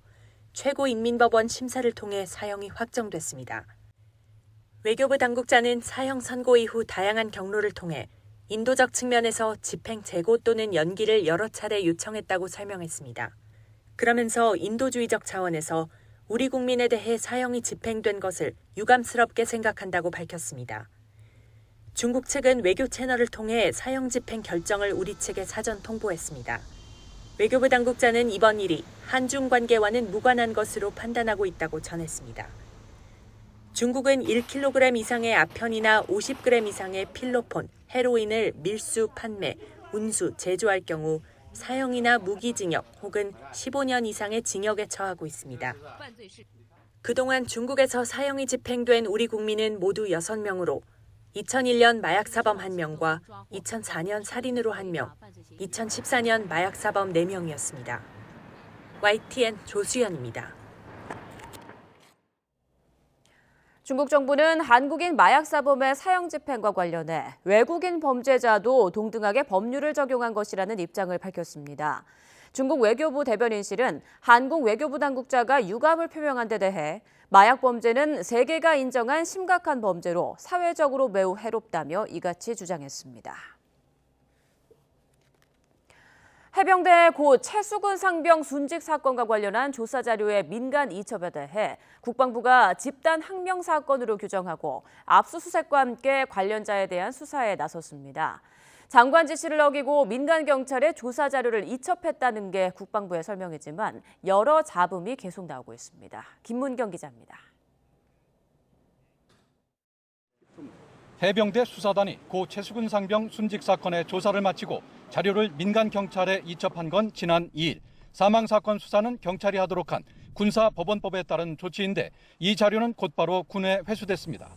최고인민법원 심사를 통해 사형이 확정됐습니다. 외교부 당국자는 사형 선고 이후 다양한 경로를 통해 인도적 측면에서 집행 재고 또는 연기를 여러 차례 요청했다고 설명했습니다. 그러면서 인도주의적 차원에서 우리 국민에 대해 사형이 집행된 것을 유감스럽게 생각한다고 밝혔습니다. 중국 측은 외교 채널을 통해 사형 집행 결정을 우리 측에 사전 통보했습니다. 외교부 당국자는 이번 일이 한중 관계와는 무관한 것으로 판단하고 있다고 전했습니다. 중국은 1kg 이상의 아편이나 50g 이상의 필로폰, 헤로인을 밀수, 판매, 운수, 제조할 경우 사형이나 무기징역 혹은 15년 이상의 징역에 처하고 있습니다. 그동안 중국에서 사형이 집행된 우리 국민은 모두 6명으로 2001년 마약사범 1명과 2004년 살인으로 1명, 2014년 마약사범 4명이었습니다. YTN 조수연입니다. 중국 정부는 한국인 마약 사범의 사형 집행과 관련해 외국인 범죄자도 동등하게 법률을 적용한 것이라는 입장을 밝혔습니다. 중국 외교부 대변인실은 한국 외교부 당국자가 유감을 표명한 데 대해 마약 범죄는 세계가 인정한 심각한 범죄로 사회적으로 매우 해롭다며 이같이 주장했습니다. 해병대 고 최수근 상병 순직 사건과 관련한 조사 자료의 민간 이첩에 대해 국방부가 집단 항명 사건으로 규정하고 압수수색과 함께 관련자에 대한 수사에 나섰습니다. 장관 지시를 어기고 민간 경찰에 조사 자료를 이첩했다는 게 국방부의 설명이지만 여러 잡음이 계속 나오고 있습니다. 김문경 기자입니다. 해병대 수사단이 고 최수근 상병 순직 사건의 조사를 마치고 자료를 민간 경찰에 이첩한 건 지난 2일. 사망 사건 수사는 경찰이 하도록 한 군사법원법에 따른 조치인데 이 자료는 곧바로 군에 회수됐습니다.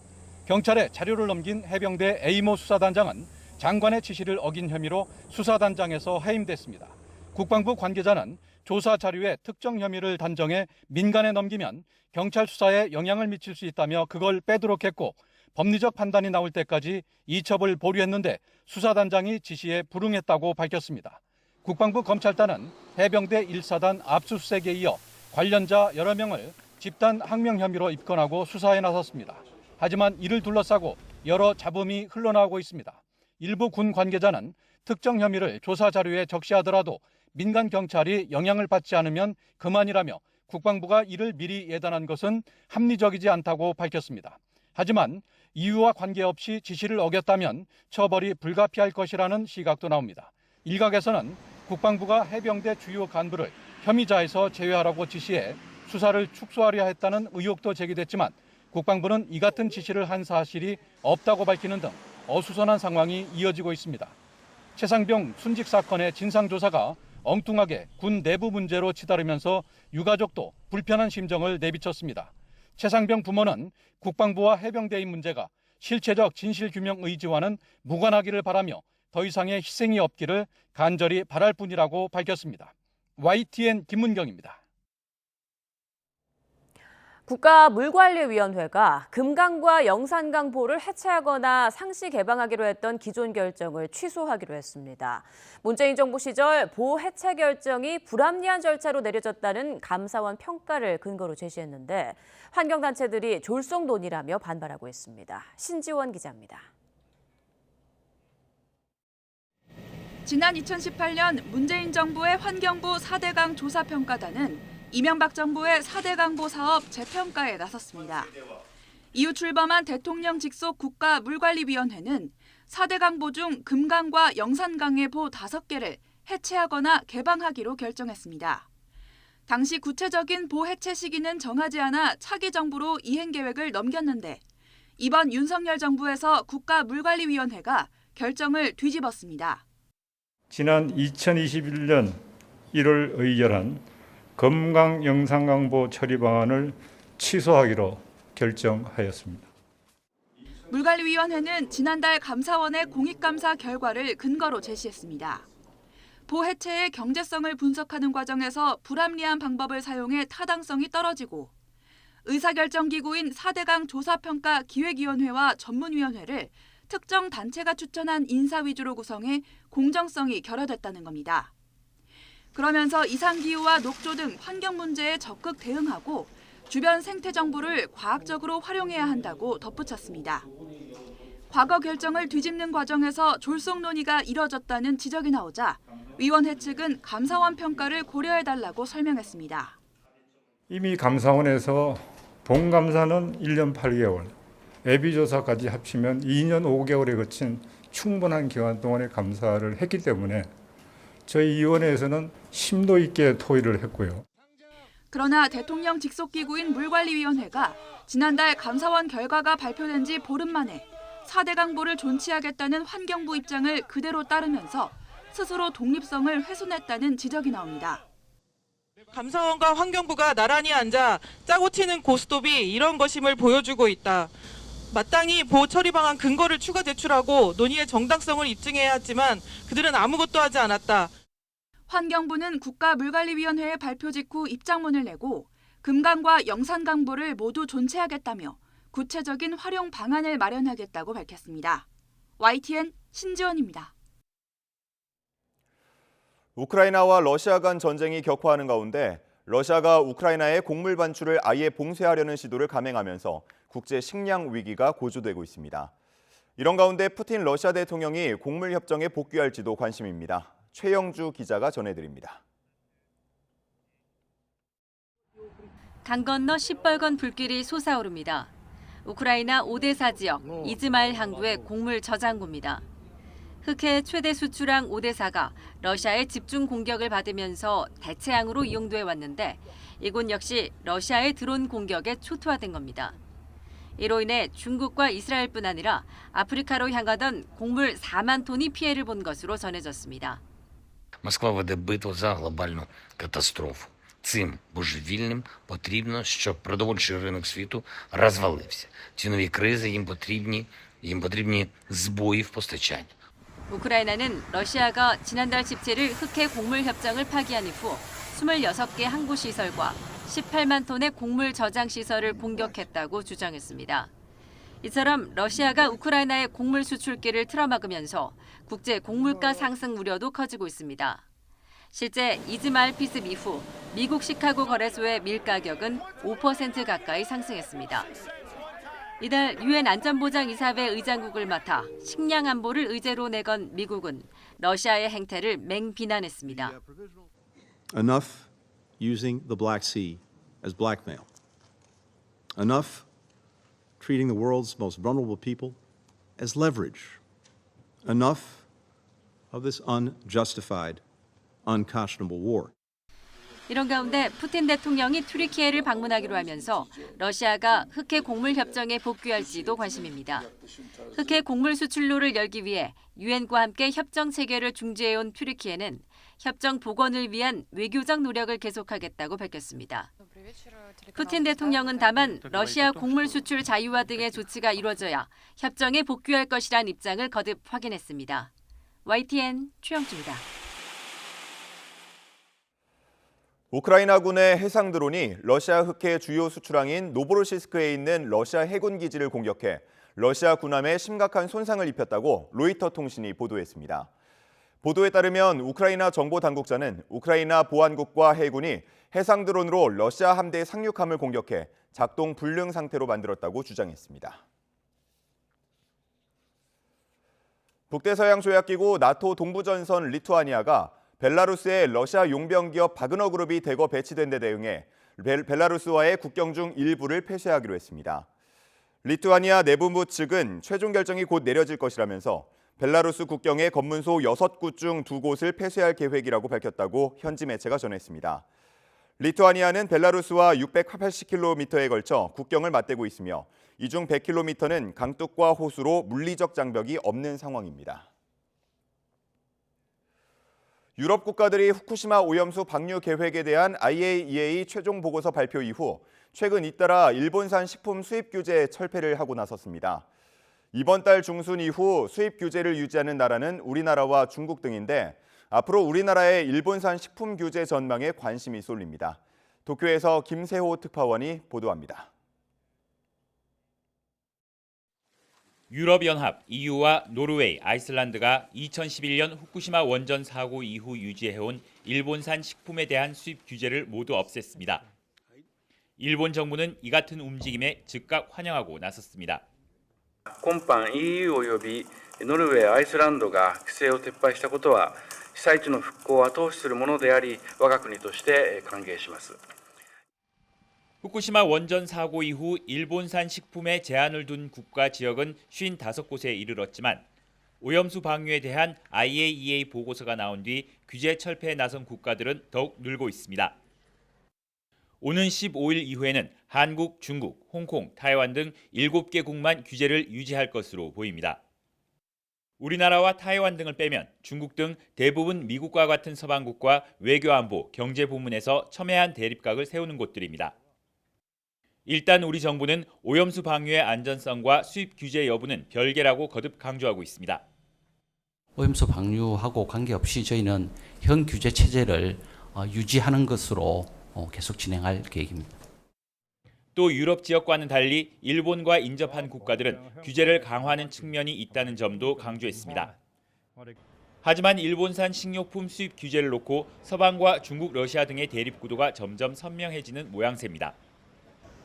경찰에 자료를 넘긴 해병대 A모 수사단장은 장관의 지시를 어긴 혐의로 수사단장에서 해임됐습니다. 국방부 관계자는 조사 자료에 특정 혐의를 단정해 민간에 넘기면 경찰 수사에 영향을 미칠 수 있다며 그걸 빼도록 했고 법리적 판단이 나올 때까지 이첩을 보류했는데 수사단장이 지시에 불응했다고 밝혔습니다. 국방부 검찰단은 해병대 1사단 압수수색에 이어 관련자 여러 명을 집단 항명 혐의로 입건하고 수사에 나섰습니다. 하지만 이를 둘러싸고 여러 잡음이 흘러나오고 있습니다. 일부 군 관계자는 특정 혐의를 조사 자료에 적시하더라도 민간 경찰이 영향을 받지 않으면 그만이라며 국방부가 이를 미리 예단한 것은 합리적이지 않다고 밝혔습니다. 하지만 이유와 관계없이 지시를 어겼다면 처벌이 불가피할 것이라는 시각도 나옵니다. 일각에서는 국방부가 해병대 주요 간부를 혐의자에서 제외하라고 지시해 수사를 축소하려 했다는 의혹도 제기됐지만 국방부는 이 같은 지시를 한 사실이 없다고 밝히는 등 어수선한 상황이 이어지고 있습니다. 최상병 순직 사건의 진상조사가 엉뚱하게 군 내부 문제로 치달으면서 유가족도 불편한 심정을 내비쳤습니다. 최상병 부모는 국방부와 해병대의 문제가 실체적 진실규명 의지와는 무관하기를 바라며 더 이상의 희생이 없기를 간절히 바랄 뿐이라고 밝혔습니다. YTN 김문경입니다. 국가물관리위원회가 금강과 영산강 보를 해체하거나 상시 개방하기로 했던 기존 결정을 취소하기로 했습니다. 문재인 정부 시절 보 해체 결정이 불합리한 절차로 내려졌다는 감사원 평가를 근거로 제시했는데 환경단체들이 졸속 논의라며 반발하고 있습니다. 신지원 기자입니다. 지난 2018년 문재인 정부의 환경부 4대강 조사평가단은 이명박 정부의 4대강보 사업 재평가에 나섰습니다. 이후 출범한 대통령 직속 국가물관리위원회는 4대강보 중 금강과 영산강의 보 5개를 해체하거나 개방하기로 결정했습니다. 당시 구체적인 보 해체 시기는 정하지 않아 차기 정부로 이행 계획을 넘겼는데 이번 윤석열 정부에서 국가물관리위원회가 결정을 뒤집었습니다. 지난 2021년 1월 의결한 금강 영산강보 처리 방안을 취소하기로 결정하였습니다. 물관리위원회는 지난달 감사원의 공익감사 결과를 근거로 제시했습니다. 보 해체의 경제성을 분석하는 과정에서 불합리한 방법을 사용해 타당성이 떨어지고 의사결정기구인 4대강 조사평가 기획위원회와 전문위원회를 특정 단체가 추천한 인사 위주로 구성해 공정성이 결여됐다는 겁니다. 그러면서 이상기후와 녹조 등 환경 문제에 적극 대응하고 주변 생태 정보를 과학적으로 활용해야 한다고 덧붙였습니다. 과거 결정을 뒤집는 과정에서 졸속 논의가 이뤄졌다는 지적이 나오자 위원회 측은 감사원 평가를 고려해달라고 설명했습니다. 이미 감사원에서 본감사는 1년 8개월, 예비조사까지 합치면 2년 5개월에 거친 충분한 기간 동안의 감사를 했기 때문에 저희 위원회에서는 심도 있게 토의를 했고요. 그러나 대통령 직속기구인 물관리위원회가 지난달 감사원 결과가 발표된 지 보름 만에 4대강보를 존치하겠다는 환경부 입장을 그대로 따르면서 스스로 독립성을 훼손했다는 지적이 나옵니다. 감사원과 환경부가 나란히 앉아 짜고 치는 고스톱이 이런 것임을 보여주고 있다. 마땅히 보호 처리 방안 근거를 추가 제출하고 논의의 정당성을 입증해야 했지만 그들은 아무것도 하지 않았다. 환경부는 국가물관리위원회의 발표 직후 입장문을 내고 금강과 영산강보를 모두 존치하겠다며 구체적인 활용 방안을 마련하겠다고 밝혔습니다. YTN 신지원입니다. 우크라이나와 러시아 간 전쟁이 격화하는 가운데 러시아가 우크라이나의 곡물 반출을 아예 봉쇄하려는 시도를 감행하면서 국제 식량 위기가 고조되고 있습니다. 이런 가운데 푸틴 러시아 대통령이 곡물 협정에 복귀할지도 관심입니다. 최영주 기자가 전해드립니다. 강 건너 시뻘건 불길이 솟아오릅니다. 우크라이나 오데사 지역 이즈마일 항구의 곡물 저장고입니다. 흑해 최대 수출항 오데사가 러시아의 집중 공격을 받으면서 대체항으로 이용돼 왔는데 이곳 역시 러시아의 드론 공격에 초토화된 겁니다. 이로 인해 중국과 이스라엘뿐 아니라 아프리카로 향하던 곡물 4만 톤이 피해를 본 것으로 전해졌습니다. Москва веде битву за глобальну катастрофу. Цим божевільним потрібно, щоб продовольчий ринок світу розвалився. Цінові кризи їм потрібні збої в постачанні. 우크라이나는 러시아가 지난달 17일 흑해 곡물 협정을 파기한 이후 26개 항구 시설과 18만 톤의 곡물 저장 시설을 공격했다고 주장했습니다. 이처럼 러시아가 우크라이나의 곡물 수출길을 틀어막으면서 국제 곡물가 상승 우려도 커지고 있습니다. 실제 이즈마일 피습 이후 미국 시카고 거래소의 밀 가격은 5% 가까이 상승했습니다. 이달 유엔 안전보장이사회 의장국을 맡아 식량 안보를 의제로 내건 미국은 러시아의 행태를 맹비난했습니다. Enough using the Black Sea as blackmail. Enough treating the world's most vulnerable people as leverage. Enough of this unjustified, unconscionable war. 이런 가운데 푸틴 대통령이 튀르키예를 방문하기로 하면서 러시아가 흑해 곡물 협정에 복귀할지도 관심입니다. 흑해 곡물 수출로를 열기 위해 유엔과 함께 협정 체결을 중지해온 튀르키예는 협정 복원을 위한 외교적 노력을 계속하겠다고 밝혔습니다. 푸틴 대통령은 다만 러시아 곡물 수출 자유화 등의 조치가 이루어져야 협정에 복귀할 것이란 입장을 거듭 확인했습니다. YTN 최영주입니다. 우크라이나군의 해상 드론이 러시아 흑해 주요 수출항인 노보로시스크에 있는 러시아 해군 기지를 공격해 러시아 군함에 심각한 손상을 입혔다고 로이터 통신이 보도했습니다. 보도에 따르면 우크라이나 정보 당국자는 우크라이나 보안국과 해군이 해상 드론으로 러시아 함대 상륙함을 공격해 작동 불능 상태로 만들었다고 주장했습니다. 북대서양조약기구 나토 동부전선 리투아니아가 벨라루스의 러시아 용병 기업 바그너 그룹이 대거 배치된 데 대응해 벨라루스와의 국경 중 일부를 폐쇄하기로 했습니다. 리투아니아 내무부 측은 최종 결정이 곧 내려질 것이라면서 벨라루스 국경의 검문소 6곳 중 2곳을 폐쇄할 계획이라고 밝혔다고 현지 매체가 전했습니다. 리투아니아는 벨라루스와 680km에 걸쳐 국경을 맞대고 있으며 이 중 100km는 강둑과 호수로 물리적 장벽이 없는 상황입니다. 유럽 국가들이 후쿠시마 오염수 방류 계획에 대한 IAEA 최종 보고서 발표 이후 최근 잇따라 일본산 식품 수입 규제 철폐를 하고 나섰습니다. 이번 달 중순 이후 수입 규제를 유지하는 나라는 우리나라와 중국 등인데 앞으로 우리나라의 일본산 식품 규제 전망에 관심이 쏠립니다. 도쿄에서 김세호 특파원이 보도합니다. 유럽연합, EU와 노르웨이, 아이슬란드가 2011년 후쿠시마 원전 사고 이후 유지해온 일본산 식품에 대한 수입 규제를 모두 없앴습니다. 일본 정부는 이 같은 움직임에 즉각 환영하고 나섰습니다. 今般 EU およびノルウェー、アイスランドが規制を撤廃したことは被災地の復興を後押しするものであり、我が国として歓迎します。 후쿠시마 원전 사고 이후 일본산 식품에 제한을 둔 국가 지역은 55곳에 이르렀지만 오염수 방류에 대한 IAEA 보고서가 나온 뒤 규제 철폐에 나선 국가들은 더욱 늘고 있습니다. 오는 15일 이후에는 한국, 중국, 홍콩, 타이완 등 7개국만 규제를 유지할 것으로 보입니다. 우리나라와 타이완 등을 빼면 중국 등 대부분 미국과 같은 서방국과 외교안보, 경제 부문에서 첨예한 대립각을 세우는 곳들입니다. 일단 우리 정부는 오염수 방류의 안전성과 수입 규제 여부는 별개라고 거듭 강조하고 있습니다. 오염수 방류하고 관계없이 저희는 현 규제 체제를 유지하는 것으로 계속 진행할 계획입니다. 또 유럽 지역과는 달리 일본과 인접한 국가들은 규제를 강화하는 측면이 있다는 점도 강조했습니다. 하지만 일본산 식료품 수입 규제를 놓고 서방과 중국, 러시아 등의 대립 구도가 점점 선명해지는 모양새입니다.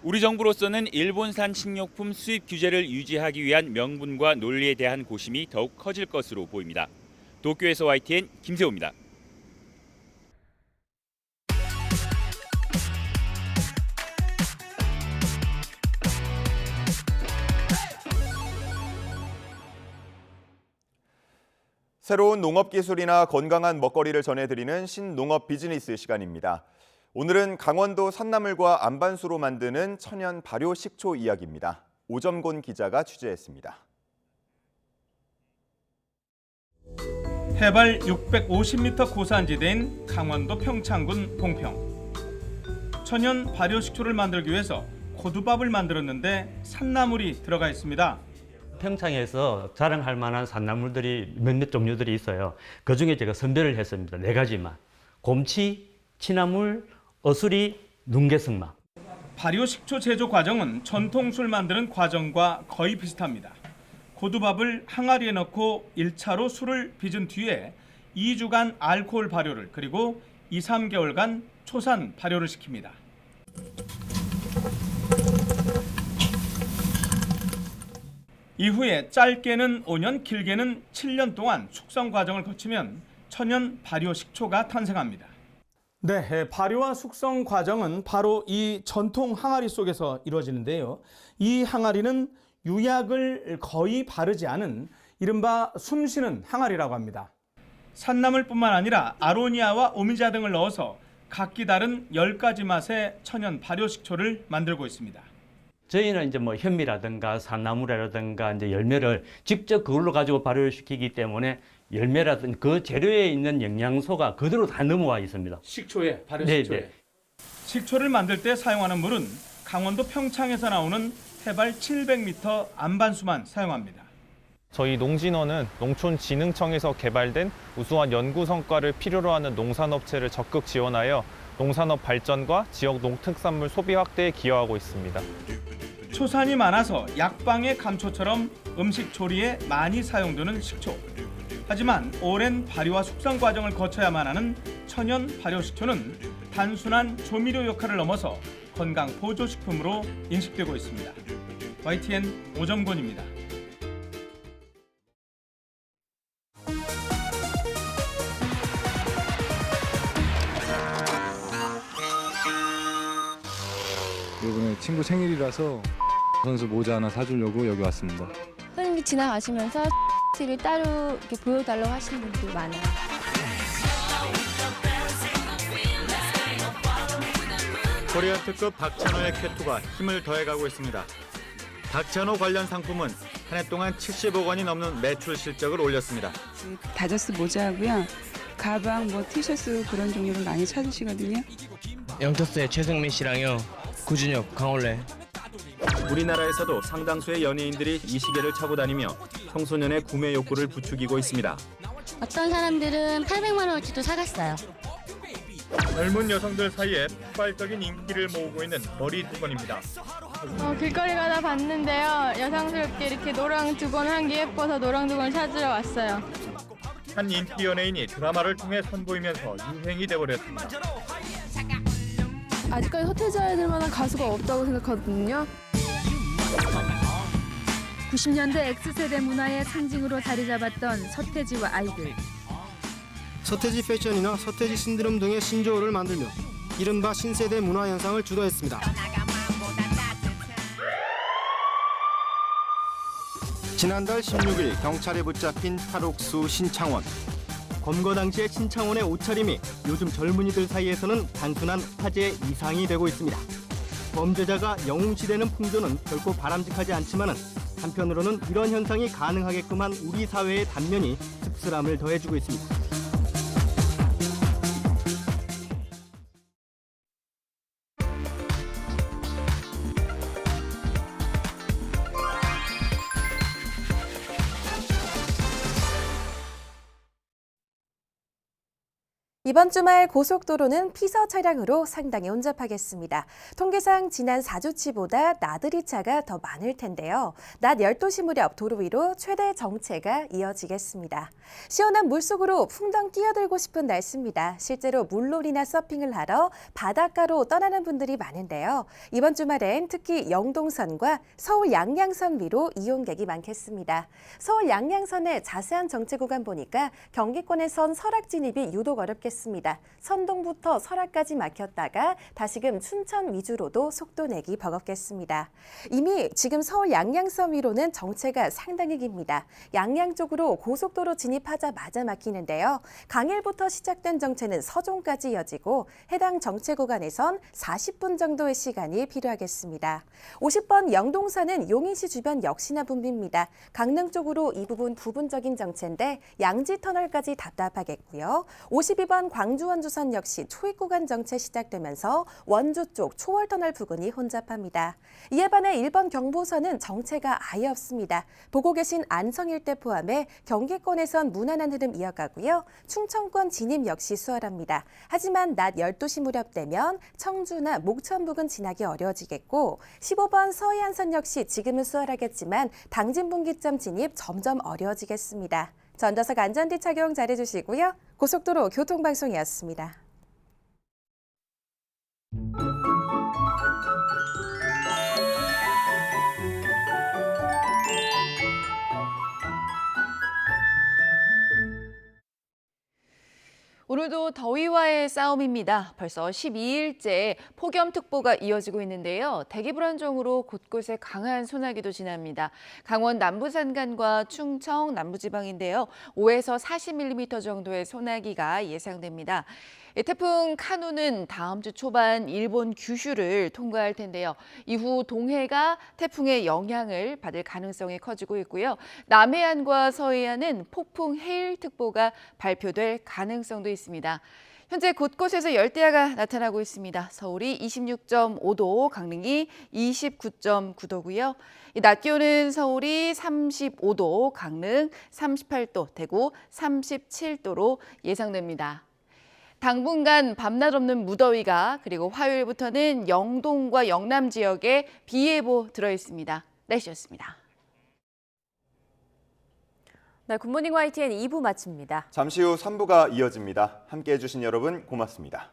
우리 정부로서는 일본산 식료품 수입 규제를 유지하기 위한 명분과 논리에 대한 고심이 더욱 커질 것으로 보입니다. 도쿄에서 YTN 김세호입니다. 새로운 농업 기술이나 건강한 먹거리를 전해드리는 신농업 비즈니스 시간입니다. 오늘은 강원도 산나물과 안반수로 만드는 천연 발효 식초 이야기입니다. 오점곤 기자가 취재했습니다. 해발 650m 고산지대인 강원도 평창군 봉평. 천연 발효 식초를 만들기 위해서 고두밥을 만들었는데 산나물이 들어가 있습니다. 평창에서 자랑할 만한 산나물들이 몇몇 종류들이 있어요. 그중에 제가 선별을 했습니다. 4가지만. 곰치, 취나물, 어수리, 눈개승마. 발효식초 제조 과정은 전통 술 만드는 과정과 거의 비슷합니다. 고두밥을 항아리에 넣고 1차로 술을 빚은 뒤에 2주간 알코올 발효를 그리고 2, 3개월간 초산 발효를 시킵니다. 이후에 짧게는 5년, 길게는 7년 동안 숙성 과정을 거치면 천연 발효 식초가 탄생합니다. 네, 발효와 숙성 과정은 바로 이 전통 항아리 속에서 이루어지는데요. 이 항아리는 유약을 거의 바르지 않은 이른바 숨쉬는 항아리라고 합니다. 산나물뿐만 아니라 아로니아와 오미자 등을 넣어서 각기 다른 10가지 맛의 천연 발효 식초를 만들고 있습니다. 저희는 이제 뭐 현미라든가 산나물이라든가 이제 열매를 직접 그걸로 가지고 발효를 시키기 때문에 열매라든가 그 재료에 있는 영양소가 그대로 다 넘어와 있습니다. 식초에, 발효 식초에. 네네. 식초를 만들 때 사용하는 물은 강원도 평창에서 나오는 해발 700m 안반수만 사용합니다. 저희 농진원은 농촌진흥청에서 개발된 우수한 연구 성과를 필요로 하는 농산업체를 적극 지원하여 농산업 발전과 지역 농특산물 소비 확대에 기여하고 있습니다. 초산이 많아서 약방의 감초처럼 음식 조리에 많이 사용되는 식초. 하지만 오랜 발효와 숙성 과정을 거쳐야만 하는 천연 발효 식초는 단순한 조미료 역할을 넘어서 건강 보조식품으로 인식되고 있습니다. YTN 오정곤입니다. 이번에 친구 생일이라서 선수 모자 하나 사주려고 여기 왔습니다. 손님이 지나가시면서 를 따로 이렇게 보여달라고 하시는 분들이 많아요. 코리아 특급 박찬호의 쾌투가 힘을 더해가고 있습니다. 박찬호 관련 상품은 한 해 동안 70억 원이 넘는 매출 실적을 올렸습니다. 다저스 모자하고요. 가방, 티셔츠 그런 종류를 많이 찾으시거든요. 영턱스의 최승민 씨랑요. 구준혁, 강원래. 우리나라에서도 상당수의 연예인들이 이 시계를 차고 다니며 청소년의 구매 욕구를 부추기고 있습니다. 어떤 사람들은 800만 원어치도 사갔어요. 젊은 여성들 사이에 폭발적인 인기를 모으고 있는 머리 두건입니다. 길거리 가다 봤는데요. 여성스럽게 이렇게 노랑 두건 한 게 예뻐서 노랑 두건 찾으러 왔어요. 한 인기 연예인이 드라마를 통해 선보이면서 유행이 돼버렸습니다. 아직까지 서태지와 될 만한 가수가 없다고 생각하거든요. 90년대 X세대 문화의 상징으로 자리 잡았던 서태지와 아이들. 서태지 패션이나 서태지 신드롬 등의 신조어를 만들며 이른바 신세대 문화 현상을 주도했습니다. 지난달 16일 경찰에 붙잡힌 탈옥수 신창원. 검거 당시의 신창원의 옷차림이 요즘 젊은이들 사이에서는 단순한 화제 이상이 되고 있습니다. 범죄자가 영웅시되는 풍조는 결코 바람직하지 않지만 한편으로는 이런 현상이 가능하게끔 한 우리 사회의 단면이 씁쓸함을 더해주고 있습니다. 이번 주말 고속도로는 피서 차량으로 상당히 혼잡하겠습니다. 통계상 지난 4주치보다 나들이 차가 더 많을 텐데요. 낮 12시 무렵 도로 위로 최대 정체가 이어지겠습니다. 시원한 물속으로 풍덩 뛰어들고 싶은 날씨입니다. 실제로 물놀이나 서핑을 하러 바닷가로 떠나는 분들이 많은데요. 이번 주말엔 특히 영동선과 서울 양양선 위로 이용객이 많겠습니다. 서울 양양선의 자세한 정체 구간 보니까 경기권에선 설악 진입이 유독 어렵겠습니다. 선동부터 설악까지 막혔다가 다시금 춘천 위주로도 속도 내기 버겁겠습니다. 이미 지금 서울 양양선 위로는 정체가 상당히 깁니다. 양양 쪽으로 고속도로 진입하자마자 막히는데요. 강일부터 시작된 정체는 서종까지 이어지고 해당 정체 구간에선 40분 정도의 시간이 필요하겠습니다. 50번 영동선은 용인시 주변 역시나 붐빕니다. 강릉 쪽으로 이 부분 부분적인 정체인데 양지터널까지 답답하겠고요. 52번 서해안 광주-원주선 역시 초입 구간 정체 시작되면서 원주 쪽 초월터널 부근이 혼잡합니다. 이에 반해 1번 경부선은 정체가 아예 없습니다. 보고 계신 안성 일대 포함해 경기권에선 무난한 흐름 이어가고요. 충청권 진입 역시 수월합니다. 하지만 낮 12시 무렵 되면 청주나 목천 부근 지나기 어려워지겠고 15번 서해안선 역시 지금은 수월하겠지만 당진분기점 진입 점점 어려워지겠습니다. 전좌석 안전띠 착용 잘해주시고요. 고속도로 교통방송이었습니다. 오늘도 더위와의 싸움입니다. 벌써 12일째 폭염특보가 이어지고 있는데요. 대기 불안정으로 곳곳에 강한 소나기도 지납니다. 강원 남부산간과 충청 남부지방인데요. 5에서 40mm 정도의 소나기가 예상됩니다. 태풍 카누는 다음 주 초반 일본 규슈를 통과할 텐데요. 이후 동해가 태풍의 영향을 받을 가능성이 커지고 있고요. 남해안과 서해안은 폭풍 해일특보가 발표될 가능성도 있습니다. 현재 곳곳에서 열대야가 나타나고 있습니다. 서울이 26.5도, 강릉이 29.9도고요. 낮 기온은 서울이 35도, 강릉 38도, 대구 37도로 예상됩니다. 당분간 밤낮 없는 무더위가 그리고 화요일부터는 영동과 영남 지역에 비 예보 들어있습니다. 날씨였습니다. 네, 굿모닝 YTN 2부 마칩니다. 잠시 후 3부가 이어집니다. 함께해 주신 여러분 고맙습니다.